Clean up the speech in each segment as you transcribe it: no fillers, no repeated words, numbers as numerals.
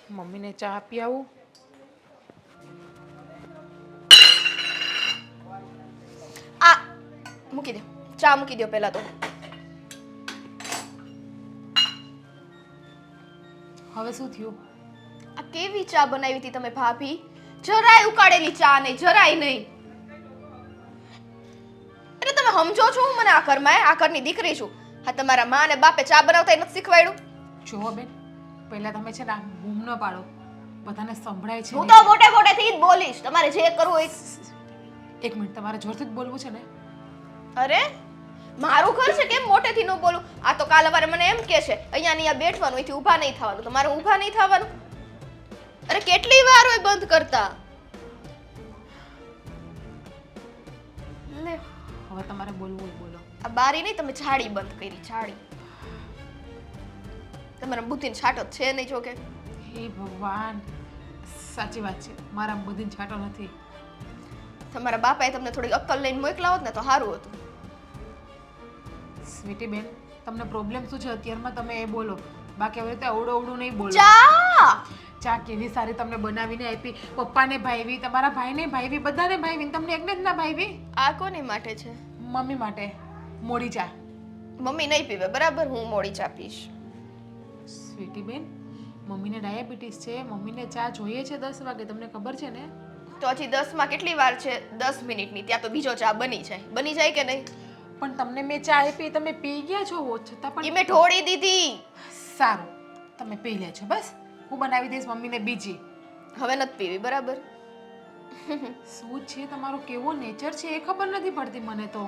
મમ્મીને ચા આપી આવું. આ મૂકી દો, ચા મૂકી દો પહેલા તો. હવે શું થયું? આ કેવી ચા બનાવી હતી તમે ભાભી? જરાય ઉકાળેલી ચા નહીં, જરાય નહીં. એટલે તમે સમજો છો હું મને આ ઘરમાં આ ઘરની દીકરી છું. હા, તમારા માં અને બાપે ચા બનાવતા નથી શીખવાડ્યું? જુઓ બેન, પહેલા તમે છે ને આ બૂમ ન પાડો, બધાને સંભળાય છે. હું તો મોટે મોટેથી જ બોલીશ, તમારે જે કરવું હોય. એક મિનિટ, તમારે જોરથી જ બોલવું છે ને? અરે મારું ઘર છે, કેમ મોટેથી ન બોલું? આ તો કાલ સવારે મને એમ કે છે અહીંયા ને અહીંયા બેઠવાનું, અહીંથી ઊભા નહીં થવાનું. તમારે ઊભા નહીં થવાનું? અરે કેટલી વાર હોય બંધ કરતા? લે, હવે તમારે બોલવું હોય બોલો. આ બારી નહીં, તમે છાડી બંધ કરી, છાડી. તમારા બુદ્ધિને છાંટો છે નહીં જોકે. હે ભગવાન, સાચી વાત છે, મારા બુદ્ધિને છાંટો નથી. તમારા બાપાએ તમને થોડી અક્કલ લઈને મોકલા હોત ને તો સારું હતું. સ્વીટી બેન, તમને પ્રોબ્લેમ શું છે અત્યારમાં તમે એ બોલો, બાકી હવે રીતે અવડું અવડું નહીં બોલો. ચા ચા કેવી સારી તમને બનાવીને આપી, પપ્પાને ભાઈવી, તમારા ભાઈને ભાઈવી, બધાને ભાઈવી, તમને એકને જ ના ભાઈવી. આ કોની માટે છે? મમ્મી માટે મોડી ચા. મમ્મી નહીં પીવે બરાબર, હું મોડી ચા પીશ. સ્વીટી બેન, મમ્મીને ડાયાબિટીસ છે, મમ્મીને ચા જોઈએ છે 10 વાગે, તમને ખબર છે ને? તો હજી 10 માં કેટલી વાર છે? 10 મિનિટની. ત્યાં તો બીજો ચા બની જાય કે નહીં? પણ તમને મેં ચા આપી, તમે પી ગયા છો છતાં પણ. ઈ મેં ઢોળી દીધી. સારું, તમે પી લેજો બસ, હું બનાવી દઈશ મમ્મીને બીજી. હવે નથી પીવી બરાબર. શું છે તમારો કેવો નેચર છે એ ખબર નથી પડતી મને તો.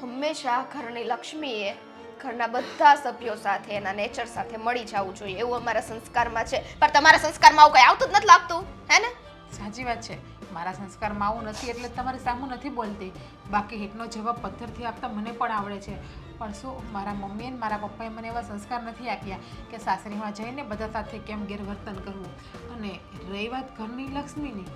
હંમેશા ઘરની લક્ષ્મીએ ઘરના બધા સભ્યો સાથે એના નેચર સાથે મળી જવું જોઈએ, એવું અમારા સંસ્કારમાં છે. પણ તમારા સંસ્કારમાં આવું કઈ આવતું જ નથી લાગતું, હે ને? સાચી વાત છે, મારા સંસ્કારમાં આવું નથી એટલે તમારી સામું નથી બોલતી. બાકી હિટનો જવાબ પથ્થરથી આપતા મને પણ આવડે છે. પણ શું, મારા મમ્મી અને મારા પપ્પાએ મને એવા સંસ્કાર નથી આપ્યા કે સાસરીમાં જઈને બધા સાથે કેમ ગેરવર્તન કરવું. અને રહી વાત ઘરની લક્ષ્મીની,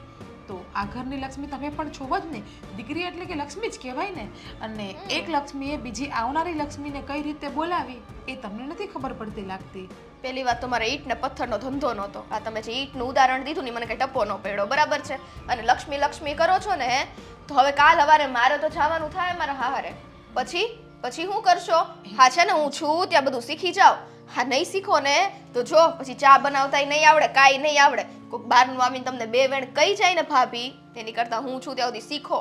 તો આ ઘરની લક્ષ્મી તમે પણ છો જ ને. દીકરી એટલે કે લક્ષ્મી જ કહેવાય ને. અને એક લક્ષ્મીએ બીજી આવનારી લક્ષ્મીને કઈ રીતે બોલાવી એ તમને નથી ખબર પડતી લાગતી. પહેલી વાત તો મારે ઈટ ને પથ્થરનો ધંધો નહોતો. આ તમે જે ઈટનું ઉદાહરણ દીધું ને મને કઈ ટપ્પો ન પડ્યો, બરાબર છે? અને લક્ષ્મી લક્ષ્મી કરો છો ને, તો હવે કાલ સવારે મારે તો જવાનું થાય મારા હારે. પછી શું કરશો? હા છે ને, હું છું ત્યાં બધું શીખી જાઓ. હા, નહીં શીખો ને તો જો પછી ચા બનાવતાય નહીં આવડે, કાંઈ નહીં આવડે. કોઈક બહારનું આવીને તમને બે વેણ કહી જાય ને ભાભી, તેની કરતાં હું છું ત્યાં સુધી શીખો.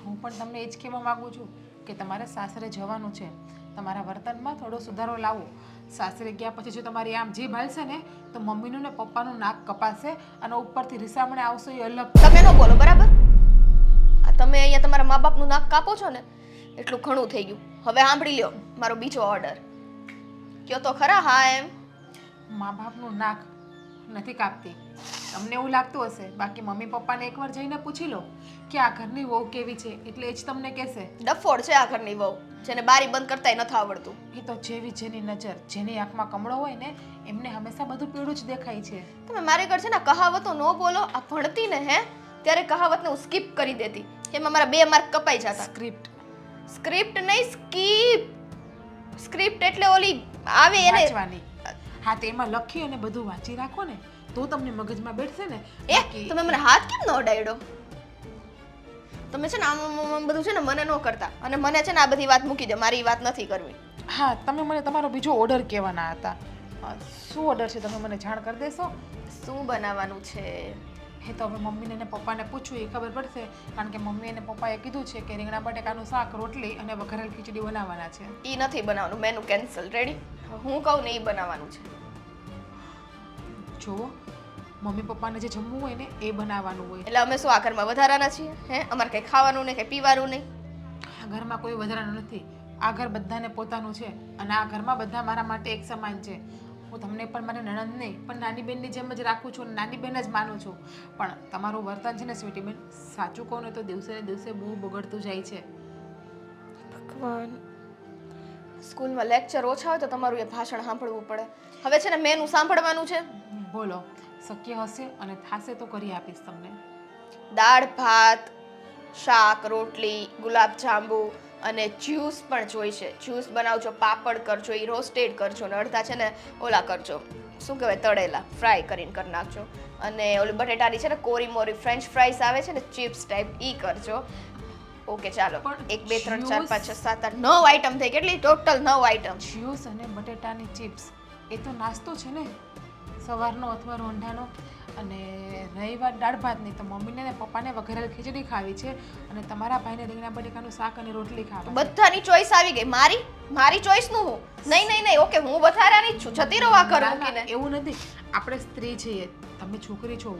હું પણ તમને એ જ કહેવા માંગુ છું કે તમારે સાસરે જવાનું છે, તમારા વર્તનમાં થોડો સુધારો લાવો. સાસરે ગયા પછી જો તમારી આમ જીભ હાલશે ને તો મમ્મીનું ને પપ્પાનું નાક કપાશે અને ઉપરથી રીસામણે આવશો એ અલગ. તમે ન બોલો બરાબર. આ તમે અહીંયા તમારા મા બાપનું નાક કાપો છો ને એટલું ઘણું થઈ ગયું. હવે સાંભળી લ્યો મારો બીજો ઓર્ડર. કયો તો ખરા. હા એમ. મા બાપનું નાક નથી કાપતી, તમને એવું લાગતું હશે. બાકી મમ્મી પપ્પાને એકવાર જઈને પૂછી લો કે આ ઘરની વહુ કેવી છે, એટલે એ જ તમને કહેશે. ડફોડ છે આ ઘરની વહુ, જેને બારી બંધ કરતાય નથી આવડતું. એ તો જેવી જેની નજર, જેની આંખમાં કમળો હોય ને એમને હંમેશા બધું પીળું જ દેખાય છે. તમે મારી ઘર છે ને કહાવતો ન બોલો. આ ભણતી ને ત્યારે કહાવતને હું સ્કીપ કરી દેતી, એમાં મારા 2 માર્ક કપાઈ જતા. સ્ક્રિપ્ટ નહીં, સ્ક્રિપ્ટ એટલે ઓલી આવે એને વાંચવાની. હા, તો એમાં લખી અને બધું વાંચી રાખો ને તો તમને મગજમાં બેઠશે ને. તમે મને હાથ કેમ ન અડાડ્યો? તમે છે ને આમ બધું છે ને મને ન કરતા, અને મને છે ને આ બધી વાત મૂકી દો, મારી વાત નથી કરવી. હા, તમે મને તમારો બીજો ઓર્ડર કહેવાના હતા. શું ઓર્ડર છે તમે મને જાણ કરી દેશો? શું બનાવવાનું છે એ તો હવે મમ્મીને ને પપ્પાને પૂછવું એ ખબર પડશે. કારણ કે મમ્મી અને પપ્પાએ કીધું છે કે રીંગણા બટેકાનું શાક, રોટલી અને વઘારેલ ખીચડી બનાવવાના છે. એ નથી બનાવવાનું, મેનુ કેન્સલ. રેડી? હું કહું ને એ બનાવવાનું છે. જુઓ, મમ્મી પપ્પાને જે જમવું હોય ને એ બનાવવાનું હોય. એટલે અમે શું આ ઘરમાં વધારાના છીએ? અમારે કંઈ ખાવાનું નહીં, કંઈ પીવાનું નહીં. આ ઘરમાં કોઈ વધારાનું નથી. આ ઘર બધાને પોતાનું છે અને આ ઘરમાં બધા મારા માટે એક સમાન છે. હું તમને પણ મારી નણંદ નહીં પણ નાની બેનની જેમ જ રાખું છું, નાની બેન જ માનું છું. પણ તમારું વર્તન છે ને સ્વીટી બેન, સાચું કહો ને તો દિવસે ને દિવસે બહુ બગડતું જાય છે. ભગવાન, સ્કૂલમાં લેક્ચર ઓછા હોય તો તમારું એ ભાષણ સાંભળવું પડે. હવે છે ને મેનુ સાંભળવાનું છે. બોલો, શક્ય હશે અને થાશે તો કરી આપીશ તમને. દાળ ભાત, શાક, રોટલી, ગુલાબ જાંબુ, અને જ્યુસ પણ જોઈશે. જ્યુસ બનાવજો, પાપડ કરજો, એ રોસ્ટેડ કરજો ને અડધા છે ને ઓલા કરજો, શું કહેવાય, તળેલા ફ્રાય કરીને કરી નાખજો. અને ઓલી બટેટાની છે ને કોરી મોરી ફ્રેન્ચ ફ્રાઈસ આવે છે ને ચિપ્સ ટાઈપ, ઈ કરજો. ઓકે ચાલો, પણ 1 2 3 4 જ્યુસ- 5 6 7 8 9 આઈટમ થઈ. કેટલી ટોટલ? 9 આઈટમ. જ્યુસ અને બટેટાની ચિપ્સ એ તો નાસ્તો છે ને સવારનો અથવા રોંઢાનો. અને રહી વાત દાળ ભાતની, તો મમ્મીને ને પપ્પાને વઘારેલ ખીચડી ખાવી છે અને તમારા ભાઈને રીંગણા બટેકાનું શાક અને રોટલી ખાવા છે. બધાની ચોઈસ આવી ગઈ. મારી ચોઈસનું હું નહીં. ઓકે, હું વધારાની જ છું. જતી રહો આ ઘર ના, ના, મૂકીને. એવું નથી. આપણે સ્ત્રી છીએ, તમે છોકરી છો,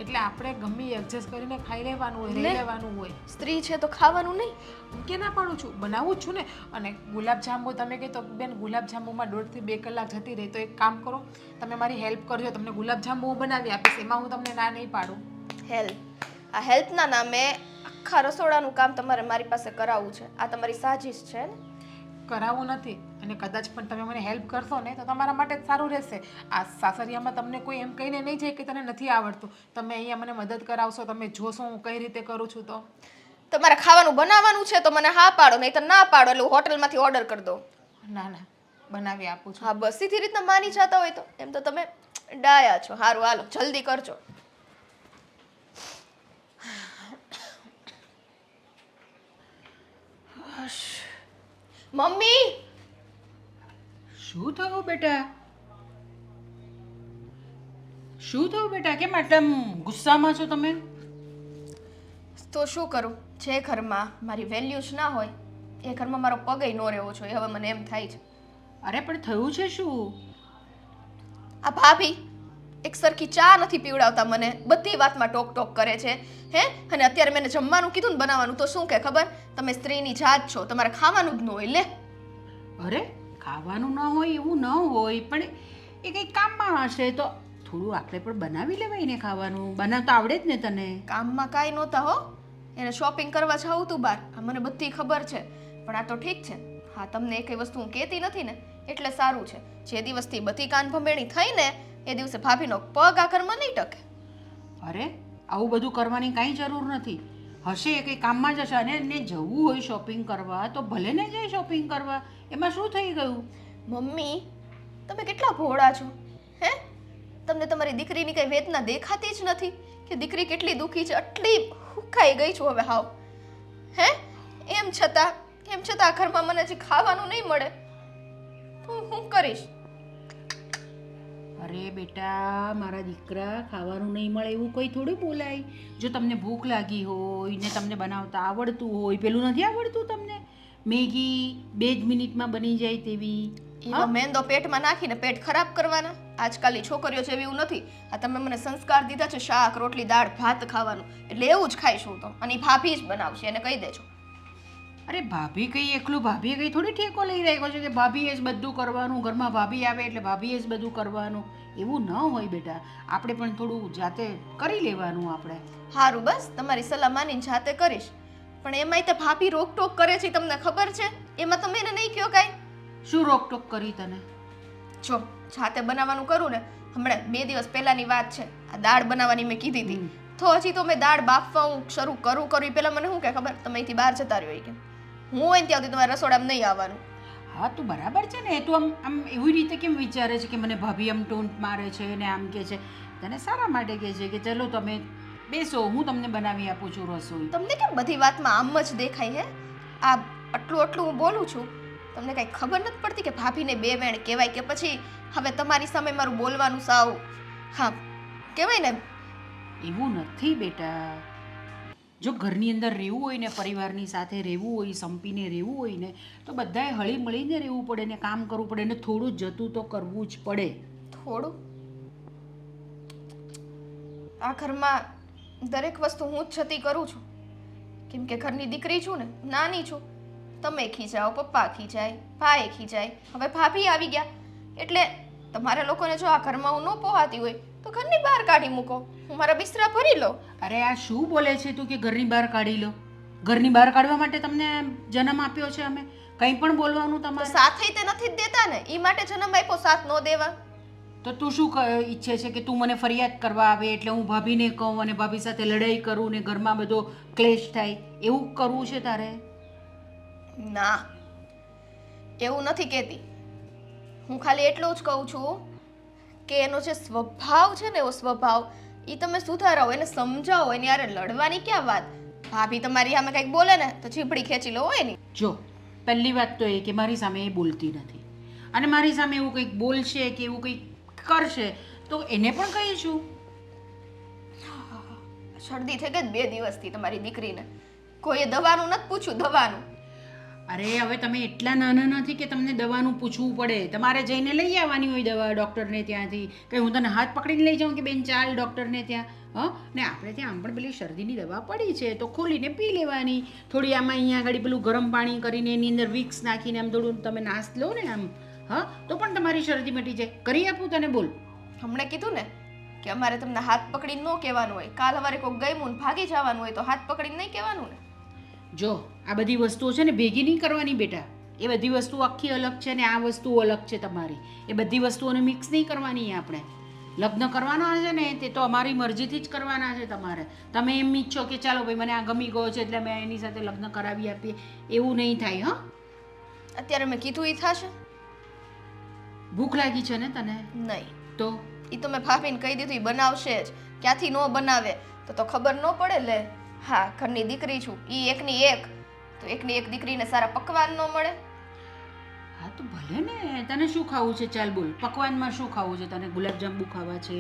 એટલે આપણે ગમે એડજસ્ટ કરીને ખાઈ લેવાનું હોય, રહી લે. લેવાનું હોય. સ્ત્રી છે તો ખાવાનું નહીં. હું કે ના પાડું છું, બનાવું જ છું ને. અને ગુલાબજાંબુ તમે કહે તો બેન ગુલાબજાંબુમાં 1.5 થી 2 કલાક જતી રહી, તો એક કામ કરો, તમે મારી હેલ્પ કરજો, તમને ગુલાબજાંબુ હું બનાવી આપીશ, એમાં હું તમને ના નહીં પાડું. હેલ્પ? આ હેલ્પના નામે આખા રસોડાનું કામ તમારે મારી પાસે કરાવવું છે? આ તમારી સાજિશ છે ને? કરાવવું નથી. અને કદાચ પણ તમે મને હેલ્પ કરશો ને તો તમારા માટે જ સારું રહેશે. આ સાસરિયામાં તમને કોઈ એમ કહીને નહીં જાય કે તને નથી આવડતું. તમે અહીંયા મને મદદ કરાવશો, તમે જોશો હું કઈ રીતે કરું છું. તો તમારે ખાવાનું બનાવવાનું છે તો મને હા પાડો, નહીં તો ના પાડો, એટલે હોટલમાંથી ઓર્ડર કરી દો. ના ના, બનાવી આપું છું. હા બસ, સીધી રીતના માની જતા હોય તો. એમ તો તમે ડાયા છો. સારું હાલો, જલ્દી કરજો. મમ્મી! શું થયું બેટા? શું થયું બેટા? કેમ આટલા ગુસ્સામાં છો તમે? તો શું કરું, જે ઘરમાં મારી વેલ્યુ જ ના હોય એ ઘરમાં મારો પગ ય ન રહેવો જોઈએ, હવે મને એમ થાય છે. અરે પણ થયું છે શું? આ ભાભી એક સરખી ચા નથી પીવડાવતા મને, બધી વાતમાં ટોક ટોક કરે છે. અને અત્યારે મેં એને જમવાનું કીધું ને બનાવવાનું, તો શું કે ખબર, તમે સ્ત્રીની જાત છો, તમારે ખાવાનું જ ન હોય. લે, અરે ખાવાનું ન હોય એવું ન હોય, પણ એ કંઈ કામમાં હશે તો થોડું આપણે પણ બનાવી લેવાય ને ખાવાનું. બનાવતા આવડે જ ને તને? કામમાં કાંઈ નહોતા હો, એને શોપિંગ કરવા જાવું તું બહાર, આ મને બધી ખબર છે. પણ આ તો ઠીક છે, હા તમને એકેય વસ્તુ હું કહેતી નથી ને એટલે સારું છે. જે દિવસથી બધી કાન ભંભેણી થઈ ને એ દિવસે ભાભીનો પગ આ ઘરમાં નહીં ટકે. અરે આવું બધું કરવાની કાંઈ જરૂર નથી. હશે એ કંઈ કામમાં જ હશે. અને એને જવું હોય શોપિંગ કરવા તો ભલે ને જાય શોપિંગ કરવા, એમાં શું થઈ ગયું? મમ્મી તમે કેટલા ભોળા છો. તમને તમારી દીકરીની કઈ વેદના દેખાતી જ નથી કે દીકરી કેટલી દુખી છે? આટલી હુકાઈ ગઈ છું હવે હાવ. એમ છતાં આ ઘરમાં મને હજી ખાવાનું નહીં મળે તો હું કરીશ? અરે બેટા મારા દીકરા, ખાવાનું નહીં મળે એવું કોઈ થોડું બોલાય. જો તમને ભૂખ લાગી હોય ને તમને બનાવતા આવડતું હોય, પેલું નથી આવડતું તમને મેગી 2 જ મિનિટમાં બની જાય તેવી, એમાં મેંદો પેટમાં નાખીને પેટ ખરાબ કરવાના? આજકાલની છોકરીઓ છે એવી નથી. આ તમે મને સંસ્કાર દીધા છે શાક રોટલી દાળ ભાત ખાવાનું, એટલે એવું જ ખાઈશ હું તો. અને ભાભી જ બનાવશે, એને કહી દેજો. અરે ભાભી કઈ એકલું ભાભીએ કઈ થોડી ઠેકો લઈ રાખ્યો છે કે ભાભીએ જ બધું કરવાનું, ઘરમાં ભાભી આવે એટલે ભાભીએ જ બધું કરવાનું? એવું ન હોય બેટા, આપણે પણ થોડું જાતે કરી લેવાનું. આપણે સારું બસ તમારી સલાહ માનીને જાતે કરીશ. પણ એમાંય તે ભાભી રોકટોક કરે છે, તમને ખબર છે? એમાં તમે એને નહીં કહો કાંઈ? શું રોકટોક કરી તને? જો જાતે બનાવવાનું કરું ને, હમણાં 2 દિવસ પહેલાની વાત છે, આ દાળ બનાવવાની મેં કીધી હતી, તો હજી તો મેં દાળ બાફવા હું શરૂ કરું એ પહેલા મને શું કે ખબર, તમે અહીંથી બહાર જતા રહ્યો કે હું હોય ને ત્યાંથી તમારા રસોડામાં નહીં આવવાનું. હા તું બરાબર છે ને, તું આમ એવી રીતે કેમ વિચારે છે કે મને ભાભી આમ ટોન્ટ મારે છે ને આમ કે છે? તને સારા માટે કહે છે કે ચલો તમે બેસો, હું તમને બનાવી આપું છું રસોઈ. તમને કેમ બધી વાતમાં આમ જ દેખાય? આ આટલું હું બોલું છું, તમને કાંઈ ખબર નથી પડતી કે ભાભીને 2 વેણ કહેવાય? કે પછી હવે તમારી સામે મારું બોલવાનું સાવ કહેવાય ને? એવું નથી બેટા. જો ઘરની અંદર રહેવું હોય ને, પરિવારની સાથે રહેવું હોય, સંપીને રહેવું હોય ને, તો બધાએ હળી મળીને રહેવું પડે ને કામ કરવું પડે ને થોડું જતું તો કરવું જ પડે. થોડું? આ ઘરમાં દરેક વસ્તુ હું જ જતી કરું છું, કેમ કે ઘરની દીકરી છું ને, નાની છું. તમે ખીજાઓ, પપ્પા ખીજાય, ભાઈ ખીજાય, હવે ભાભી આવી ગયા, એટલે તમારા લોકોને જો આ ઘરમાં હું ન પોહાતી હોય તો ઘરની બહાર કાઢી મૂકો, હું મારા બિસ્તરા ભરી લો. અરે આ શું બોલે છે તું કે ઘરની બહાર કાઢી લો? ઘરની બહાર કાઢવા માટે તમને જન્મ આપ્યો છે અમે? કંઈ પણ બોલવાનું તમારે? સાથે તે નથી જ દેતા ને, એ માટે જન્મ આપ્યો, સાથ ન દેવા. તો તું શું ઈચ્છે છે કે તું મને ફરિયાદ કરવા આવે એટલે હું ભાભીને કહું અને ભાભી સાથે લડાઈ કરું ને ઘરમાં બધો ક્લેશ થાય, એવું કરવું છે તારે? ના, એવું નથી કહેતી. હું ખાલી એટલું જ કહું છું કે એનો જે સ્વભાવ છે ને, એવો સ્વભાવ એ તમે સુધારો, એને સમજાવો. એની યારે લડવાની ક્યાં વાત? ભાભી તમારી સામે કંઈક બોલે ને તો ચીપડી ખેંચી લો હોય ને. જો પહેલી વાત તો એ કે મારી સામે એ બોલતી નથી, અને મારી સામે એવું કંઈક બોલશે કે એવું કંઈક કરશે તો એને પણ કહીશું. શરદી થઈ ગઈ 2 દિવસથી તમારી દીકરીને. કોઈએ દવાનું નથી પૂછ્યું, દવાનું. અરે હવે તમે એટલા નાના નથી કે તમને દવાનું પૂછવું પડે. તમારે જઈને લઈ આવવાની હોય દવા ડૉક્ટરને ત્યાંથી. કે હું તને હાથ પકડીને લઈ જાઉં કે બેન ચાલ ડૉક્ટરને ત્યાં. ને આપણે ત્યાં આમ પણ પેલી શરદીની દવા પડી છે તો ખોલીને પી લેવાની. થોડી આમાં અહીંયા આગળ પેલું ગરમ પાણી કરીને એની અંદર વિક્સ નાખીને આમ થોડું તમે નાસ લો ને આમ, તો પણ તમારી શરદી મટી જાય. કરી આપું તને? બોલ. હમણાં કીધું ને કે અમારે તમને હાથ પકડીને ન કહેવાનું હોય. કાલ સવારે કોઈ ગયું ને ભાગી જવાનું હોય તો હાથ પકડીને નહીં કહેવાનું ને. જો આ બધી વસ્તુઓ છે ને ભેગી નહીં કરવાની બેટા. એ બધી વસ્તુઓ આખી અલગ છે ને આ વસ્તુઓ અલગ છે તમારી. એ બધી વસ્તુઓને મિક્સ નહીં કરવાની. આપણે લગ્ન કરવાના છે ને તે તો અમારી મરજીથી જ કરવાના છે તમારે. તમે એમ ઈચ્છો કે ચાલો ભાઈ મને આ ગમી ગયો છે એટલે મેં એની સાથે લગ્ન કરાવી આપીએ, એવું નહીં થાય. અત્યારે મેં કીધું એ થશે ભૂખ લાગી છે ને તને? નહીં. તો એ તો મેં ભાભીને કહી દીધું, એ બનાવશે જ. ક્યાંથી ન બનાવે તો ખબર ન પડે. લે હા, ઘરની દીકરી છું. એ એકની એક તો એકની એક દીકરીને સારા પકવાન ન મળે? હા તો ભલે ને, તને શું ખાવું છે? ચાલ બોલ, પકવાનમાં શું ખાવું છે તને? ગુલાબજાંબુ ખાવા છે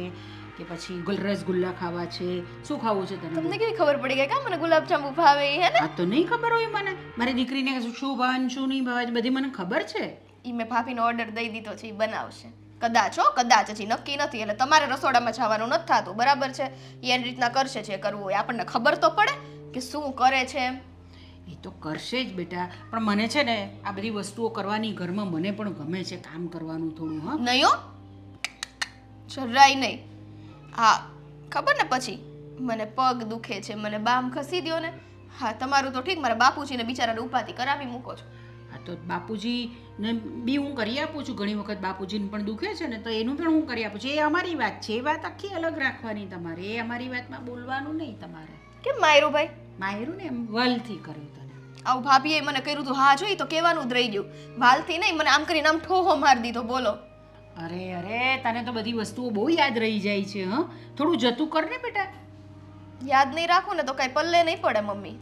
કે પછી રસગુલ્લા ખાવા છે? શું ખાવું છે તને? તમને કેવી ખબર પડી ગઈ કા મને ગુલાબજાંબુ ભાવે? હે ને? આ તો નહીં ખબર હોય મને. મારી દીકરીને શું ભાવે ને શું નહીં ભાવે બધી મને ખબર છે. એ મેં ભાભીને ઓર્ડર દઈ દીધો છે, એ બનાવશે. કદાચ કદાચ, હજી નક્કી નથી. એટલે તમારે રસોડામાં જવાનું નથી થતું, બરાબર છે? એ એની રીતના કરશે જે કરવું હોય. આપણને ખબર તો પડે કે શું કરે છે એમ. એ તો કરશે જ બેટા, પણ મને છે ને આ બધી વસ્તુઓ કરવાની ઘરમાં મને પણ ગમે છે, કામ કરવાનું થોડું. નહીં હો, જરાય નહીં. હા ખબર ને, પછી મને પગ દુખે છે, મને બામ ખસી દ્યો ને. હા તમારું તો ઠીક, મારા બાપુજીને બિચારાને ઉપાધિ કરાવી મૂકો છો. હા તો બાપુજીને બી હું કરી આપું છું. ઘણી વખત બાપુજીને પણ દુખે છે ને તો એનું પણ હું કરી આપું છું. એ અમારી વાત છે, એ વાત આખી અલગ રાખવાની તમારે. એ અમારી વાતમાં બોલવાનું નહીં તમારે. કેમ માયરું ભાઈ? માયરું ને એમ વલથી કર્યું તને. આવું ભાભીએ મને કર્યું હતું. હા જોઈ તો કહેવાનું જ રહી ગયું. વાલથી નહીં, મને આમ કરીને આમ ઠોહો મારી દીધો. બોલો. અરે અરે, તને તો બધી વસ્તુઓ બહુ યાદ રહી જાય છે. થોડું જતું કર ને બેટા. યાદ નહીં રાખું ને તો કઈ પલ્લે નહીં પડે મમ્મી.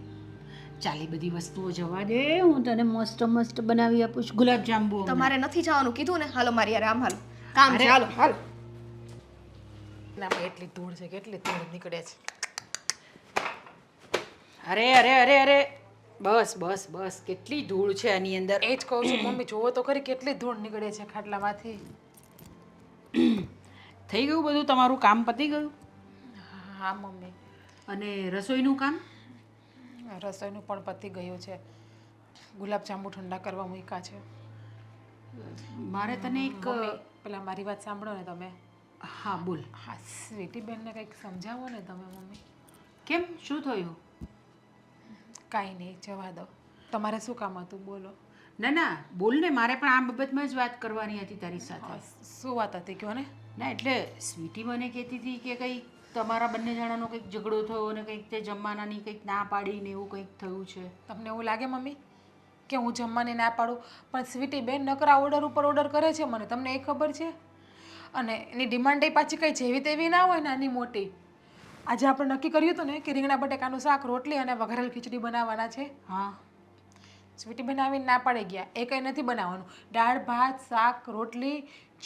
ચાલી બધી વસ્તુઓ જવા દે, હું તને મસ્ત મસ્ત બનાવી આપું છું ગુલાબજાંબુ. તમારે નથી જવાનું કીધું ને. હાલો મારી યાર, આમ હાલો, કામ છે. હાલો હાલો. નામાં એટલી ધૂળ છે, કેટલી ધૂળ નીકળે છે. અરે અરે અરે અરે, બસ બસ બસ, કેટલી ધૂળ છે આની અંદર. એ જ કહું છું મમ્મી, જોવો તો ખરી કેટલી ધૂળ નીકળે છે ખાટલામાંથી. થઈ ગયું બધું તમારું કામ? પતી ગયું? હા મમ્મી. અને રસોઈનું કામ? રસોઈનું પણ પતી ગયું છે. ગુલાબજાંબુ ઠંડા કરવા મૂક્યા છે. મારે તને એક પેલા મારી વાત સાંભળો ને તમે. હા બોલ. હા, સ્વીટી બેનને કંઈક સમજાવો ને તમે મમ્મી. કેમ, શું થયું? કાંઈ નહીં, જવા દો. તમારે શું કામ હતું બોલો. ના ના બોલ ને, મારે પણ આ બાબતમાં જ વાત કરવાની હતી તારી સાથે. શું વાત હતી કહો ને. ના એટલે સ્વીટી મને કહેતી હતી કે કંઈક તમારા બંને જણાનો કંઈક ઝઘડો થયો અને કંઈક તે જમવાનાની કંઈક ના પાડીને એવું કંઈક થયું છે. તમને એવું લાગે મમ્મી કે હું જમવાની ના પાડું? પણ સ્વીટી બેન નકરા ઓર્ડર ઉપર ઓર્ડર કરે છે મને, તમને એ ખબર છે? અને એની ડિમાન્ડ એ પાછી કંઈ જેવી તેવી ના હોય, નાની મોટી. આજે આપણે નક્કી કર્યું હતું ને કે રીંગણા બટેકાનું શાક, રોટલી અને વઘારેલ ખીચડી બનાવવાના છે. હા, સ્વીટી બેન આવીને ના પાડી ગયા. એ કંઈ નથી બનાવવાનું. દાળ ભાત, શાક, રોટલી,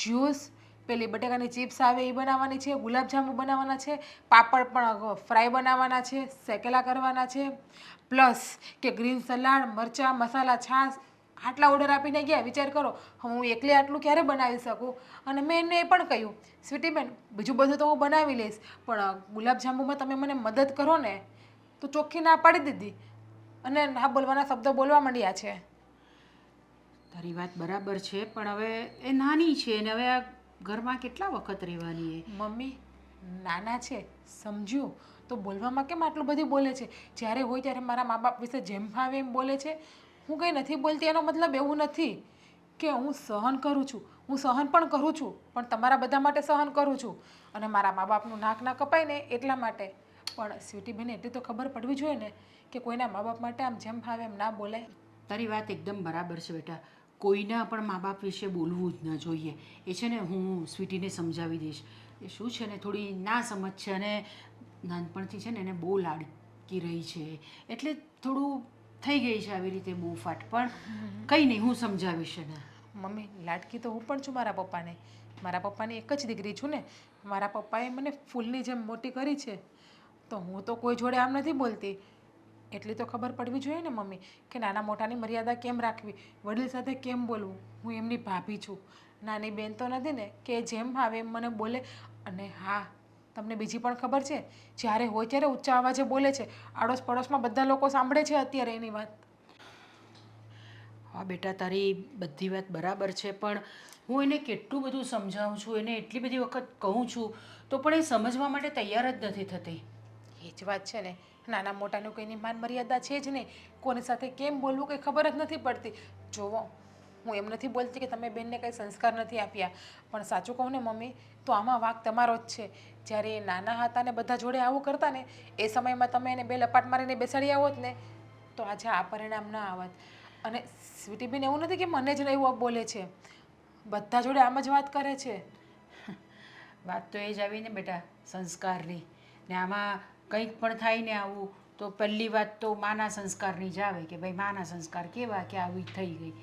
જ્યુસ, પેલી બટેકાની ચિપ્સ આવે એ બનાવવાની છે, ગુલાબજાંબુ બનાવવાના છે, પાપડ પણ ફ્રાય બનાવવાના છે, શેકેલા કરવાના છે, પ્લસ કે ગ્રીન સલાડ, મરચાં, મસાલા, છાશ. આટલા ઓર્ડર આપીને ગયા. વિચાર કરો, હું એકલી આટલું ક્યારે બનાવી શકું? અને મેં એને એ પણ કહ્યું, સ્વીટી બેન બીજું બધું તો હું બનાવી લઈશ, પણ ગુલાબજાંબુમાં તમે મને મદદ કરો ને. તો ચોખ્ખી ના પાડી દીધી અને ના બોલવાના શબ્દો બોલવા માંડ્યા છે. તારી વાત બરાબર છે, પણ હવે એ નાની છે ને હવે આ ઘરમાં કેટલા વખત રહેવાની? મમ્મી નાના છે, સમજ્યું તો બોલવામાં કેમ આટલું બધું બોલે છે? જ્યારે હોય ત્યારે મારા મા બાપ વિશે જેમ ફાવે એમ બોલે છે. હું કંઈ નથી બોલતી એનો મતલબ એવું નથી કે હું સહન કરું છું. હું સહન પણ કરું છું, પણ તમારા બધા માટે સહન કરું છું. અને મારા મા બાપનું નાક ના કપાય ને એટલા માટે. પણ સ્વીટી બેન એટલી તો ખબર પડવી જોઈએ ને કે કોઈના મા બાપ માટે આમ જેમ ફાવે એમ ના બોલે. તારી વાત એકદમ બરાબર છે બેટા. કોઈના પણ મા બાપ વિશે બોલવું જ ન જોઈએ. એ છે ને હું સ્વીટીને સમજાવી દઈશ. એ શું છે ને થોડી ના સમજ છે અને નાનપણથી છે ને એને બહુ લાડકી રહી છે, એટલે થોડું થઈ ગઈ છે આવી રીતે બહુ ફાટ. પણ કંઈ નહીં, હું સમજાવીશ એને. મમ્મી લાડકી તો હું પણ છું મારા પપ્પાને. મારા પપ્પાની એક જ દીકરી છું ને. મારા પપ્પાએ મને ફૂલની જેમ મોટી કરી છે, તો હું તો કોઈ જોડે આમ નથી બોલતી. એટલી તો ખબર પડવી જોઈએ ને મમ્મી કે નાના મોટાની મર્યાદા કેમ રાખવી, વડીલ સાથે કેમ બોલવું. હું એમની ભાભી છું, નાની બેન તો નથી ને કે જેમ આવે એમ મને બોલે. અને હા, તમને બીજી પણ ખબર છે, જ્યારે હોય ત્યારે ઊંચા અવાજે બોલે છે. આડોશ પડોશમાં બધા લોકો સાંભળે છે અત્યારે એની વાત. હા બેટા, તારી બધી વાત બરાબર છે, પણ હું એને કેટલું બધું સમજાવું છું, એને એટલી બધી વખત કહું છું, તો પણ એ સમજવા માટે તૈયાર જ નથી થતી. એ જ વાત છે ને, નાના મોટાનું કોઈની માન મર્યાદા છે જ નહીં. કોની સાથે કેમ બોલવું કંઈ ખબર જ નથી પડતી. જોવો, હું એમ નથી બોલતી કે તમે બેનને કંઈ સંસ્કાર નથી આપ્યા, પણ સાચું કહું ને મમ્મી, તો આમાં વાંક તમારો જ છે. જ્યારે એ નાના હતા ને બધા જોડે આવું કરતા ને, એ સમયમાં તમે એને બે લપાટ મારીને બેસાડી આવોત ને, તો આજે આ પરિણામ ના આવત. અને સ્વીટી બેન એવું નથી કે મને જ એવું બોલે છે, બધા જોડે આમ જ વાત કરે છે. વાત તો એ જ આવી ને બેટા, સંસ્કારની. ને આમાં કંઈક પણ થાય ને આવું, તો પહેલી વાત તો માના સંસ્કારની જ આવે કે ભાઈ માના સંસ્કાર કેવા કે આવી થઈ ગઈ.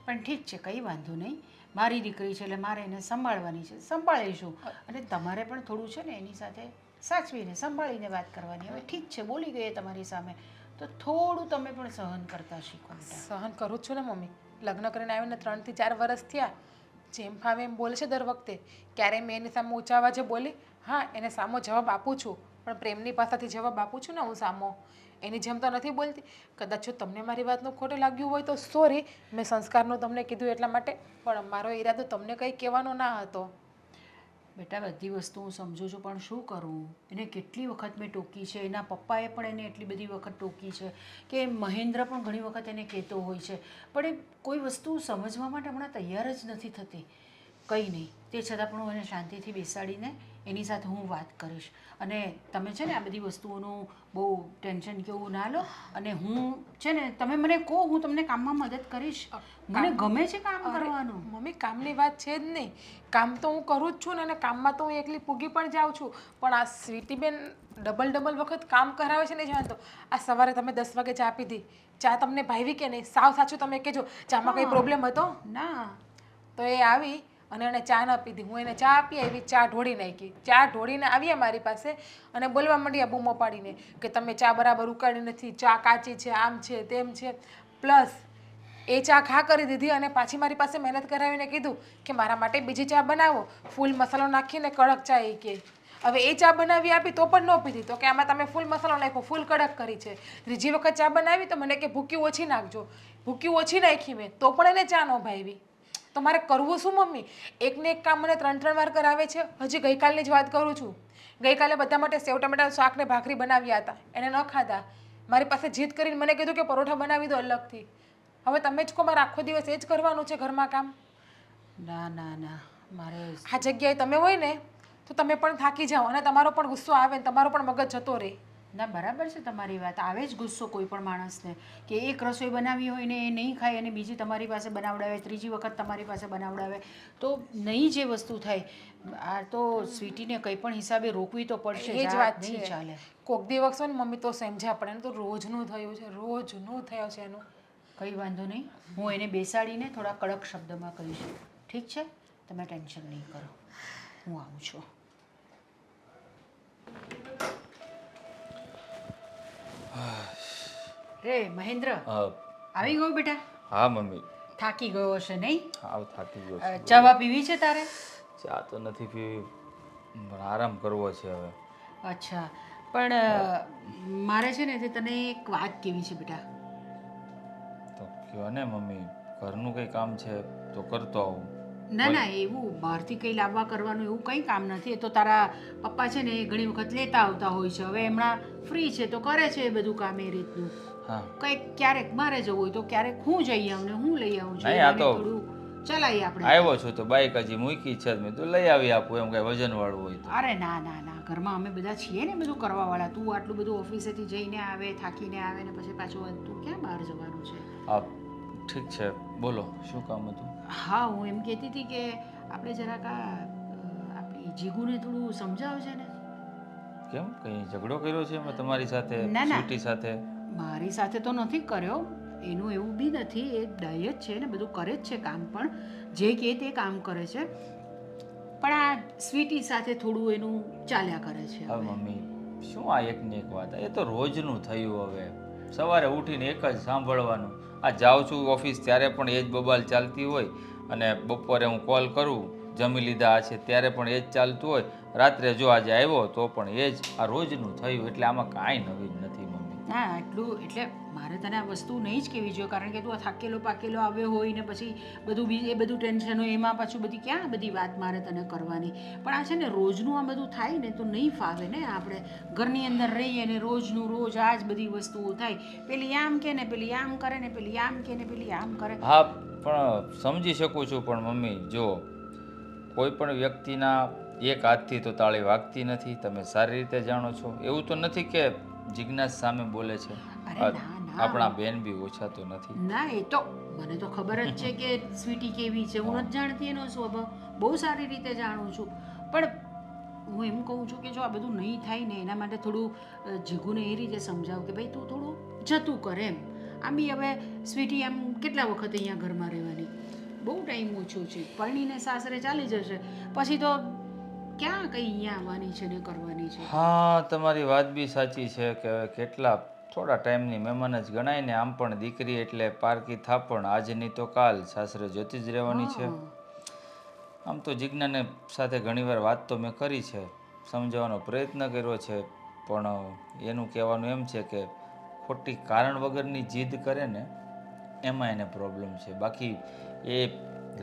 પણ ઠીક છે, કંઈ વાંધો નહીં. મારી દીકરી છે એટલે મારે એને સંભાળવાની છે, સંભાળીશું. અને તમારે પણ થોડું છે ને એની સાથે સાચવીને સંભાળીને વાત કરવાની. હવે ઠીક છે, બોલી ગઈ તમારી સામે, તો થોડું તમે પણ સહન કરતા શીખો બેટા. સહન કરું જ છું ને મમ્મી. લગ્ન કરીને આવીને 3 થી 4 વર્ષ થયા. જેમ ફાવે એમ બોલે છે દર વખતે. ક્યારેય મેં એની સામે ઊંચા અવાજે બોલી? હા, એને સામો જવાબ આપું છું, પણ પ્રેમની પાસેથી જવાબ આપું છું ને હું સામો. એની જેમ તો નથી બોલતી. કદાચ જો તમને મારી વાતનું ખોટું લાગ્યું હોય તો સોરી, મેં સંસ્કારનું તમને કીધું એટલા માટે, પણ મારો ઈરાદો તમને કંઈ કહેવાનો ના હતો. બેટા, બધી વસ્તુ હું સમજું છું, પણ શું કરું? એને કેટલી વખત મેં ટોકી છે, એના પપ્પાએ પણ એને એટલી બધી વખત ટોકી છે કે મહેન્દ્ર પણ ઘણી વખત એને કહેતો હોય છે, પણ એ કોઈ વસ્તુ સમજવા માટે હમણાં તૈયાર જ નથી થતી. કંઈ નહીં, તે છતાં પણ હું એને શાંતિથી બેસાડીને એની સાથે હું વાત કરીશ. અને તમે છે ને આ બધી વસ્તુઓનું બહુ ટેન્શન કે એવું ના લો. અને હું છે ને, તમે મને કહો, હું તમને કામમાં મદદ કરીશ. મને ગમે છે કામ કરવાનું. મમ્મી, કામની વાત છે જ નહીં. કામ તો હું કરું જ છું ને, અને કામમાં તો હું એકલી પૂગી પણ જાઉં છું. પણ આ સ્વીટીબેન ડબલ વખત કામ કરાવે છે ને જાણ તો. આ સવારે તમે 10 વાગે ચા પીધી, ચા તમને ભાવી કે નહીં? સાવ સાચું તમે કહેજો, ચામાં કંઈ પ્રોબ્લેમ હતો? ના. તો એ આવી અને એને ચા ન પીધી. હું એને ચા આપી આવી, ચા ઢોળી નાખી. ચા ઢોળીને આવ્યા મારી પાસે અને બોલવા માંડ્યા બૂમો પાડીને કે તમે ચા બરાબર ઉકાળી નથી, ચા કાચી છે, આમ છે, તેમ છે. પ્લસ એ ચા ખા કરી દીધી અને પાછી મારી પાસે મહેનત કરાવીને કીધું કે મારા માટે બીજી ચા બનાવો, ફૂલ મસાલો નાખીને કડક ચા. એ કે હવે એ ચા બનાવી આપી તો પણ ન પીધી. તો કે આમાં તમે ફૂલ મસાલો નાખ્યો, ફૂલ કડક કરી છે. ત્રીજી વખત ચા બનાવી તો મને કે ભૂકી ઓછી નાખજો. ભૂકી ઓછી નાખી મેં, તો પણ એને ચા ન ભાવી. તો મારે કરવું શું મમ્મી? એકને એક કામ મને 3 વાર કરાવે છે. હજી ગઈકાલની જ વાત કરું છું. ગઈકાલે બધા માટે સેવ ટમેટાનું શાક ને ભાખરી બનાવ્યા હતા, એને ન ખાધા. મારી પાસે જીદ કરીને મને કીધું કે પરોઠા બનાવી દો અલગથી. હવે તમે જ કહો, મારે આખો દિવસ એ જ કરવાનું છે ઘરમાં કામ? ના ના ના, મારે આ જગ્યાએ તમે હોય ને તો તમે પણ થાકી જાઓ અને તમારો પણ ગુસ્સો આવે ને તમારો પણ મગજ જતો રહે. ના, બરાબર છે તમારી વાત. આવે જ ગુસ્સો કોઈ પણ માણસને કે એક રસોઈ બનાવી હોય ને એ નહીં ખાય અને બીજી તમારી પાસે બનાવડાવે, ત્રીજી વખત તમારી પાસે બનાવડાવે, તો નહીં જે વસ્તુ થાય. આ તો સ્વીટીને કંઈ પણ હિસાબે રોકવી તો પડશે. એ જ વાત નહીં છે. ચાલે. કોક દિવસ હોય ને મમ્મી તો સમજ્યા પડે. એનું તો રોજનું થયું છે, રોજનું થયું છે એનું. કંઈ વાંધો નહીં, હું એને બેસાડીને થોડા કડક શબ્દમાં કહીશ. ઠીક છે, તમે ટેન્શન નહીં કરો, હું આવું છું. રે મહેન્દ્ર, આવી ગયો બેટા? હા મમ્મી. થાકી ગયો હશે નહીં? હાવ થાકી ગયો છું. ચા પીવી છે તારે? ચા તો નથી પીવી, પણ આરામ કરવો છે હવે. અચ્છા, પણ મારે છે ને તે તને એક વાત કહેવી છે બેટા. તો કહો ને મમ્મી, ઘરનું કંઈ કામ છે તો કરતો આવું. ના ના, એવું બહારથી કંઈ લાવવા કરવાનું એવું કંઈ કામ નથી. એ તો તારા પપ્પા છે ને એ ઘણી વખત લેતા આવતા હોય છે. હવે હમણાં ફ્રી છે તો કરે છે એ બધું કામ એ રીતનું. હા, કંઈક ક્યારેક મારે જવું હોય તો ક્યારેક હું જઈ આવું ને હું લઈ આવું છું. નહીં, આ તો થોડું ચલાવી આપણે. આવ્યો છું તો બાઈક હજી મૂકી છે જ, મેં તો લઈ આવી આપું એમ, કાંઈ વજનવાળું હોય તો. અરે ના ના ના, ઘરમાં અમે બધા છીએ ને બધું કરવાવાળા. તું આટલું બધું ઓફિસેથી જઈને આવે, થાકીને આવે ને પછી પાછું તું ક્યાં બહાર જવાનું છે? હા, ઠીક છે, બોલો શું કામ હતું? હા હું એમ કહેતી હતી કે આપણે જરાક આપણી જીગુને થોડું સમજાવજે ને. કેમ કંઈ ઝઘડો કર્યો છે મેં તમારી સાથે, ના, ના. સ્વીટી સાથે? મારી સાથે તો નથી કર્યો, એનું એવું બી નથી, એ ડાય જ છે ને બધું કરે જ છે કામ, પણ જે કહે તે કામ કરે છે, પણ આ સ્વીટી સાથે થોડું એનું ચાલ્યા કરે છે હવે હવે. મમ્મી શું આ એકની એક વાત, એ તો રોજનું થયું. હવે સવારે ઉઠીને એક જ સાંભળવાનું, આ જાઉં છું ઓફિસ ત્યારે પણ એ જ બબાલ ચાલતી હોય, અને બપોરે હું કોલ કરું જમી લીધા આ છે ત્યારે પણ એ જ ચાલતું હોય, રાત્રે જો આજે આવ્યો તો પણ એ જ. આ રોજનું થયું, એટલે આમાં કાંઈ નવીન નથી મમ્મી. ના આટલું એટલે મારે તને આ વસ્તુ નહીં જ કહેવી જોઈએ, કારણ કે તું આ થાકેલો પાકેલો આવ્યો હોય ને પછી બધું એ બધું ટેન્શન હોય, એમાં પાછું બધી ક્યાં બધી વાત મારે તને કરવાની. પણ આ છે ને રોજનું આ બધું થાય ને તો નહીં ફાવે ને. આપણે ઘરની અંદર રહીએ ને રોજનું રોજ આ જ બધી વસ્તુઓ થાય, પેલી આમ કે ને પેલી આમ કરે ને પેલી આમ કે ને પેલી આમ કરે. હા પણ સમજી શકું છું, પણ મમ્મી જો કોઈ પણ વ્યક્તિના એક હાથથી તો તાળી વાગતી નથી, તમે સારી રીતે જાણો છો. એવું તો નથી કે જિજ્ઞાસ સામે બોલે છે, અરે ના, ના. આપણા બેન બી ઓછા તો નથી. ના એ તો મને તો ખબર જ છે કે સ્વીટી કેવી છે, હું નથી જાણતી એનો સ્વભાવ, બહુ સારી રીતે જાણું છું. પણ હું એમ કહું છું કે જો આ બધું નહીં થાય ને એના માટે થોડું જીગુને એ રીતે સમજાવ કે ભાઈ તું થોડું જતું કર એમ. આમ બી હવે સ્વીટી આમ કેટલા વખત અહીંયા ઘરમાં રહેવાની, બહુ ટાઈમ ઓછો છે, પરણીને સાસરે ચાલી જશે પછી તો ક્યાં કંઈ અહીંયા આવવાની છે ને કરવાની છે. હા તમારી વાત બી સાચી છે કે હવે કેટલા થોડા ટાઈમની મહેમાન જ ગણાય ને. આમ પણ દીકરી એટલે પારકી થાપણ, આજની તો કાલ સાસરે જોતી જ રહેવાની છે. આમ તો જિજ્ઞાને સાથે ઘણીવાર વાત તો મેં કરી છે, સમજાવવાનો પ્રયત્ન કર્યો છે, પણ એનું કહેવાનું એમ છે કે ખોટી કારણ વગરની જીદ કરે ને એમાં એને પ્રોબ્લેમ છે. બાકી એ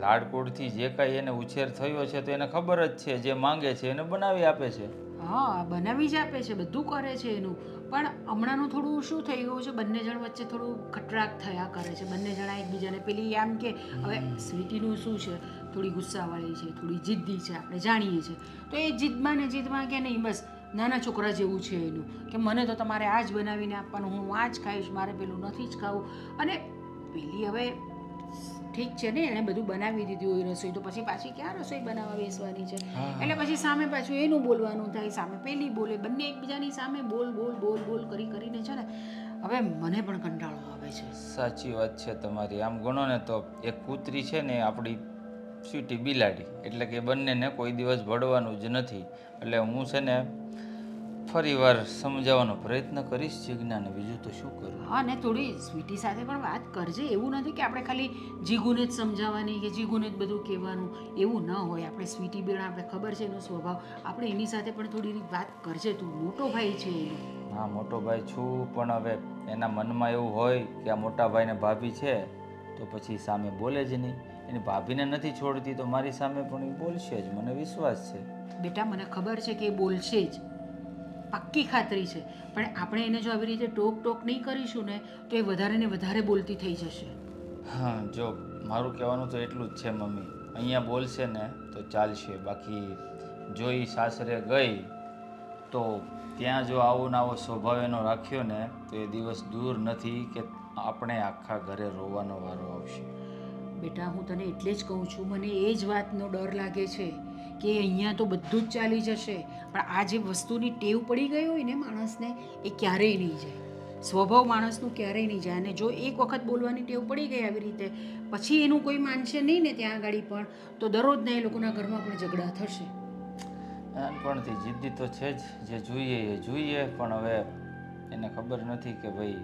લાડકોડથી જે કાંઈ એને ઉછેર થયો છે તો એને ખબર જ છે જે માંગે છે એને બનાવી આપે છે. હા બનાવી જ આપે છે, બધું કરે છે એનું. પણ હમણાંનું થોડું શું થઈ ગયું છે, બંને જણ વચ્ચે થોડું ખટરાક થયા કરે છે, બંને જણા એકબીજાને પેલી આમ કે હવે સ્વીટીનું શું છે, થોડી ગુસ્સાવાળી છે, થોડી જિદ્દી છે, આપણે જાણીએ છીએ, તો એ જીદમાં કે નહીં બસ નાના છોકરા જેવું છે એનું, કે મને તો તમારે આ જ બનાવીને આપવાનું, હું આ જ ખાઈશ, મારે પેલું નથી જ ખાવું. અને પેલી હવે ઠીક છે ને એણે બધું બનાવી દીધું હોય રસોઈ, તો પછી પાછી ક્યાં રસોઈ બનાવવા બેસવાની છે, એટલે પછી સામે પાછું એનું બોલવાનું થાય, સામે પેલી બોલે, બંને એકબીજાની સામે બોલ બોલ બોલ બોલ કરીને છે ને હવે મને પણ કંટાળો આવે છે. સાચી વાત છે તમારી. આમ ગણો ને તો એક કૂતરી છે ને આપણી સ્વીટી બિલાડી, એટલે કે બંનેને કોઈ દિવસ ભળવાનું જ નથી. એટલે હું છે ને ફરી વાર સમજાવવાનો પ્રયત્ન કરીશ જિજ્ઞાને, બીજું તો શું કરું. હા ને થોડી સ્વીટી સાથે પણ વાત કરજે, એવું નથી કે આપણે ખાલી જીગુને જ સમજાવવાની કે જીગુને જ બધું કહેવાનું, એવું ન હોય. આપણે સ્વીટી બેન આપણે ખબર છે એનો સ્વભાવ, આપણે એની સાથે પણ થોડી વાત કરજે, તું મોટો ભાઈ છે એનો. હા મોટો ભાઈ છું, પણ હવે એના મનમાં એવું હોય કે આ મોટા ભાઈને ભાભી છે તો પછી સામે બોલે જ નહીં. એની ભાભીને નથી છોડતી તો મારી સામે પણ એ બોલશે જ, મને વિશ્વાસ છે. બેટા મને ખબર છે કે એ બોલશે જ, પાક્કી ખાતરી છે, પણ આપણે એને જો આવી રીતે ટોક નહીં કરીશું ને તો એ વધારે ને વધારે બોલતી થઈ જશે. હા જો મારું કહેવાનું તો એટલું જ છે મમ્મી, અહીંયા બોલશે ને તો ચાલશે, બાકી જો એ સાસરે ગઈ તો ત્યાં જો આવો ને આવો સ્વભાવ એનો રાખ્યો ને તો એ દિવસ દૂર નથી કે આપણે આખા ઘરે રોવાનો વારો આવશે. બેટા હું તને એટલે જ કહું છું, મને એ જ વાતનો ડર લાગે છે કે અહીંયા તો બધું જ ચાલી જશે, પણ આ જે વસ્તુની ટેવ પડી ગઈ હોય ને માણસને એ ક્યારેય નહીં જાય, સ્વભાવ માણસનું ક્યારેય નહીં જાય. અને જો એક વખત બોલવાની ટેવ પડી ગઈ આવી રીતે, પછી એનું કોઈ માનશે નહીં ને ત્યાં આગળ પણ, તો દરરોજના એ લોકોના ઘરમાં પણ ઝઘડા થશે. નાનપણથી જિદ્દી તો છે જ, જે જોઈએ એ જોઈએ, પણ હવે એને ખબર નથી કે ભાઈ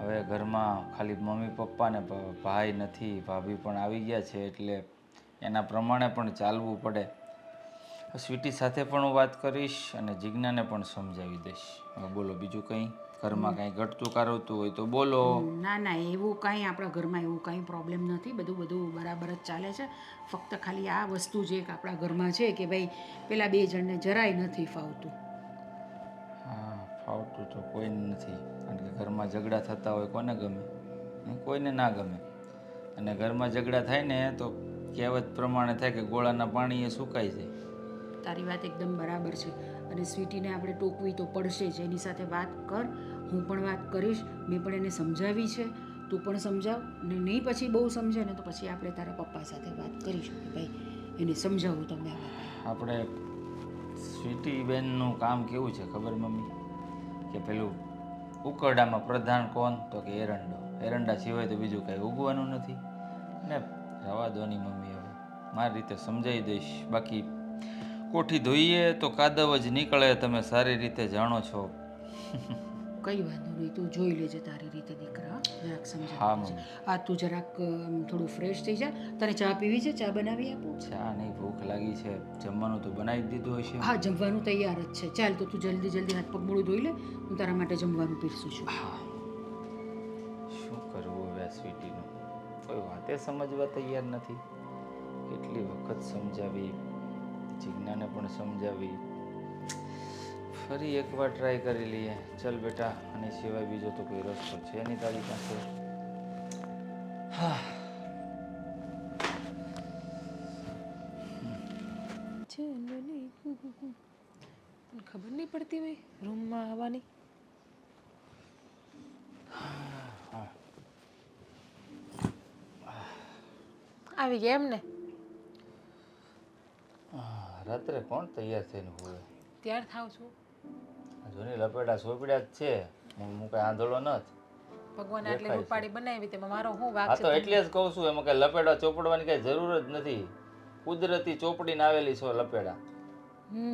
હવે ઘરમાં ખાલી મમ્મી પપ્પા ને ભાઈ નથી, ભાભી પણ આવી ગયા છે, એટલે એના પ્રમાણે પણ ચાલવું પડે. સ્વીટી સાથે પણ હું વાત કરીશ અને જિજ્ઞાને પણ સમજાવી દઈશ. હવે બોલો બીજું કંઈ ઘરમાં કાંઈ ઘટતું કારવતું હોય તો બોલો. ના ના એવું કાંઈ આપણા ઘરમાં એવું કાંઈ પ્રોબ્લેમ નથી, બધું બરાબર જ ચાલે છે. ફક્ત ખાલી આ વસ્તુ જે એક આપણા ઘરમાં છે કે ભાઈ પેલા બે જણને જરાય નથી ફાવતું. હા ફાવતું તો કોઈને નથી, કારણ કે ઘરમાં ઝઘડા થતા હોય કોને ગમે, કોઈને ના ગમે. અને ઘરમાં ઝઘડા થાય ને તો કહેવત પ્રમાણે થાય કે ગોળાના પાણી એ સુકાઈ જાય. તારી વાત એકદમ બરાબર છે, અને સ્વીટીને આપણે ટોકવી તો પડશે જ. એની સાથે વાત કર, હું પણ વાત કરીશ, મેં પણ એને સમજાવી છે, તું પણ સમજાવ ને નહીં પછી બહુ સમજે ને તો પછી આપણે તારા પપ્પા સાથે વાત કરીશું કે ભાઈ એને સમજાવવું તમે આવા કાંઈ. આપણે સ્વીટી બેનનું કામ કેવું છે ખબર મમ્મી કે પેલું ઉકરડામાં પ્રધાન કોણ તો કે એરંડો. એરંડા સિવાય તો બીજું કાંઈ ઉગવાનું નથી ને રવા દોની મમ્મી. હવે મારી રીતે સમજાવી દઈશ. બાકી કોઠી ધોઈએ તો કાદવ જ નીકળે, તમે સારી રીતે જાણો છો. કંઈ વાંધો નહીં, તું જોઈ લેજે તારી રીતે દીકરા, જરાક હા, સમજાવ. મમ્મી. આ તું જરાક થોડું ફ્રેશ થઈ જા. તને ચા પીવી છે? ચા બનાવી આપું? ચા નહીં, ભૂખ લાગી છે. જમવાનું તો બનાવી જ દીધું હશે. હા, જમવાનું તૈયાર જ છે. ચાલ તો તું જલ્દી જલ્દી હાથ પગ મોઢું ધોઈ લે, હું તારા માટે જમવાનું પીરસું છું. હા, શું કરવું હવે આ સ્વીટીનું? કોઈ વાતે સમજવા તૈયાર નથી. કેટલી વખત સમજાવી, જિજ્ઞાને પણ સમજાવી. ફરી એકવાર ટ્રાય કરી લઈએ. ચલ બેટા, આની સિવાય બીજો તો કોઈ રસ્તો છે નહીં તારી પાસે. હા, ખબર નહીં પડતી હોય રૂમમાં આવવાની. આવી ગયા એમ ને? રાત્રે કોણ તૈયાર થઈને હોય? તૈયાર થાવ છું. જૂની લપેટા સોપડ્યા જ છે. હું કઈ આંધળો નથી. ભગવાન આટલી રૂપાળી બનાવી તેમાં મારો શું વાગ હા છે? તો એટલે જ કહું છું, એમાં કઈ લપેડા ચોપડવાની કઈ જરૂર જ નથી. કુદરતી ચોપડીને આવેલી છો લપેડા.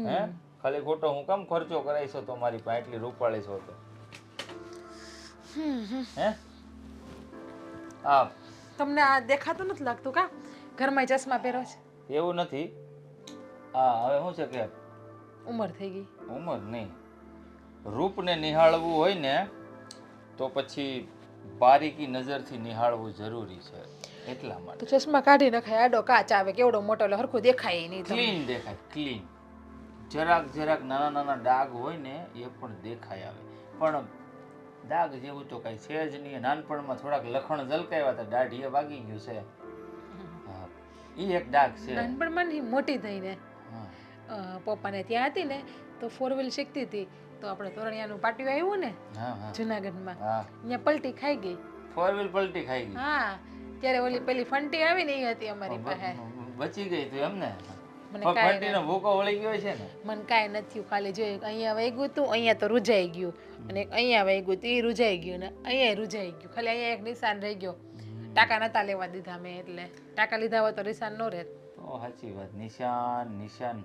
હે ખાલી ખોટો હું કામ ખર્ચો કરાઈશો તો મારી પાસે એટલી રૂપાળી છો તો? હે હા, તમને આ દેખાતું નથી લાગતું કા ઘરમાં ચશ્મા પહેરો છે? એવું નથી. હા, હવે શું છે કે ઉંમર થઈ ગઈ. ઉંમર નહીં, રૂપને નિહાળવું હોય ને તો પછી બારીકી નજરથી નિહાળવું જરૂરી છે. એટલા માટે તો ચશ્મા કાઢી નખાય, આડો કાચ આવે કેવડો મોટો એટલે હરખું દેખાય નહીં. ક્લીન દેખાય, ક્લીન. જરાક જરાક નાના નાના ડાઘ હોય ને એ પણ દેખાય આવે, પણ ડાઘ જેવું તો કઈ છે જ નહીં. નાનપણમાં થોડાક લખણ ઝલકાવ્યા હતા, દાઢીએ વાગી ગયું છે. હા, એ એક ડાઘ છે. નાનપણમાં નહીં, મોટી થઈને હા પપ્પાને ત્યાં હતી ને તો 4 વ્હીલ શીખતી હતી તો આપણે તોરણિયાનું પાટિયું આવ્યું ને હા હા જુનાગઢમાં, હા, અહીંયા પલટી ખાઈ ગઈ. 4 વ્હીલ પલટી ખાઈ ગઈ. હા, ત્યારે ઓલી પેલી ફંટી આવી ને એ હતી અમારી પાસે. બચી ગઈ તું એમ ને? મને કાંઈ ફંટીનો ભૂકો વળી ગયો છે ને? મને કાંઈ નથી થયું, ખાલી જોયું અહીંયા વાગ્યું હતું, અહીંયા તો રૂજાઈ ગયું, અને અહીંયા વાગ્યું હતું એ રૂજાઈ ગયું, ને અહીંયા રૂજાઈ ગયું, ખાલી અહીંયા એક નિશાન રહી ગયો. ટાંકા નતા લેવા દીધા મેં, એટલે ટાંકા લીધા હોય તો નિશાન ન રહે. તો સાચી વાત. નિશાન નિશાન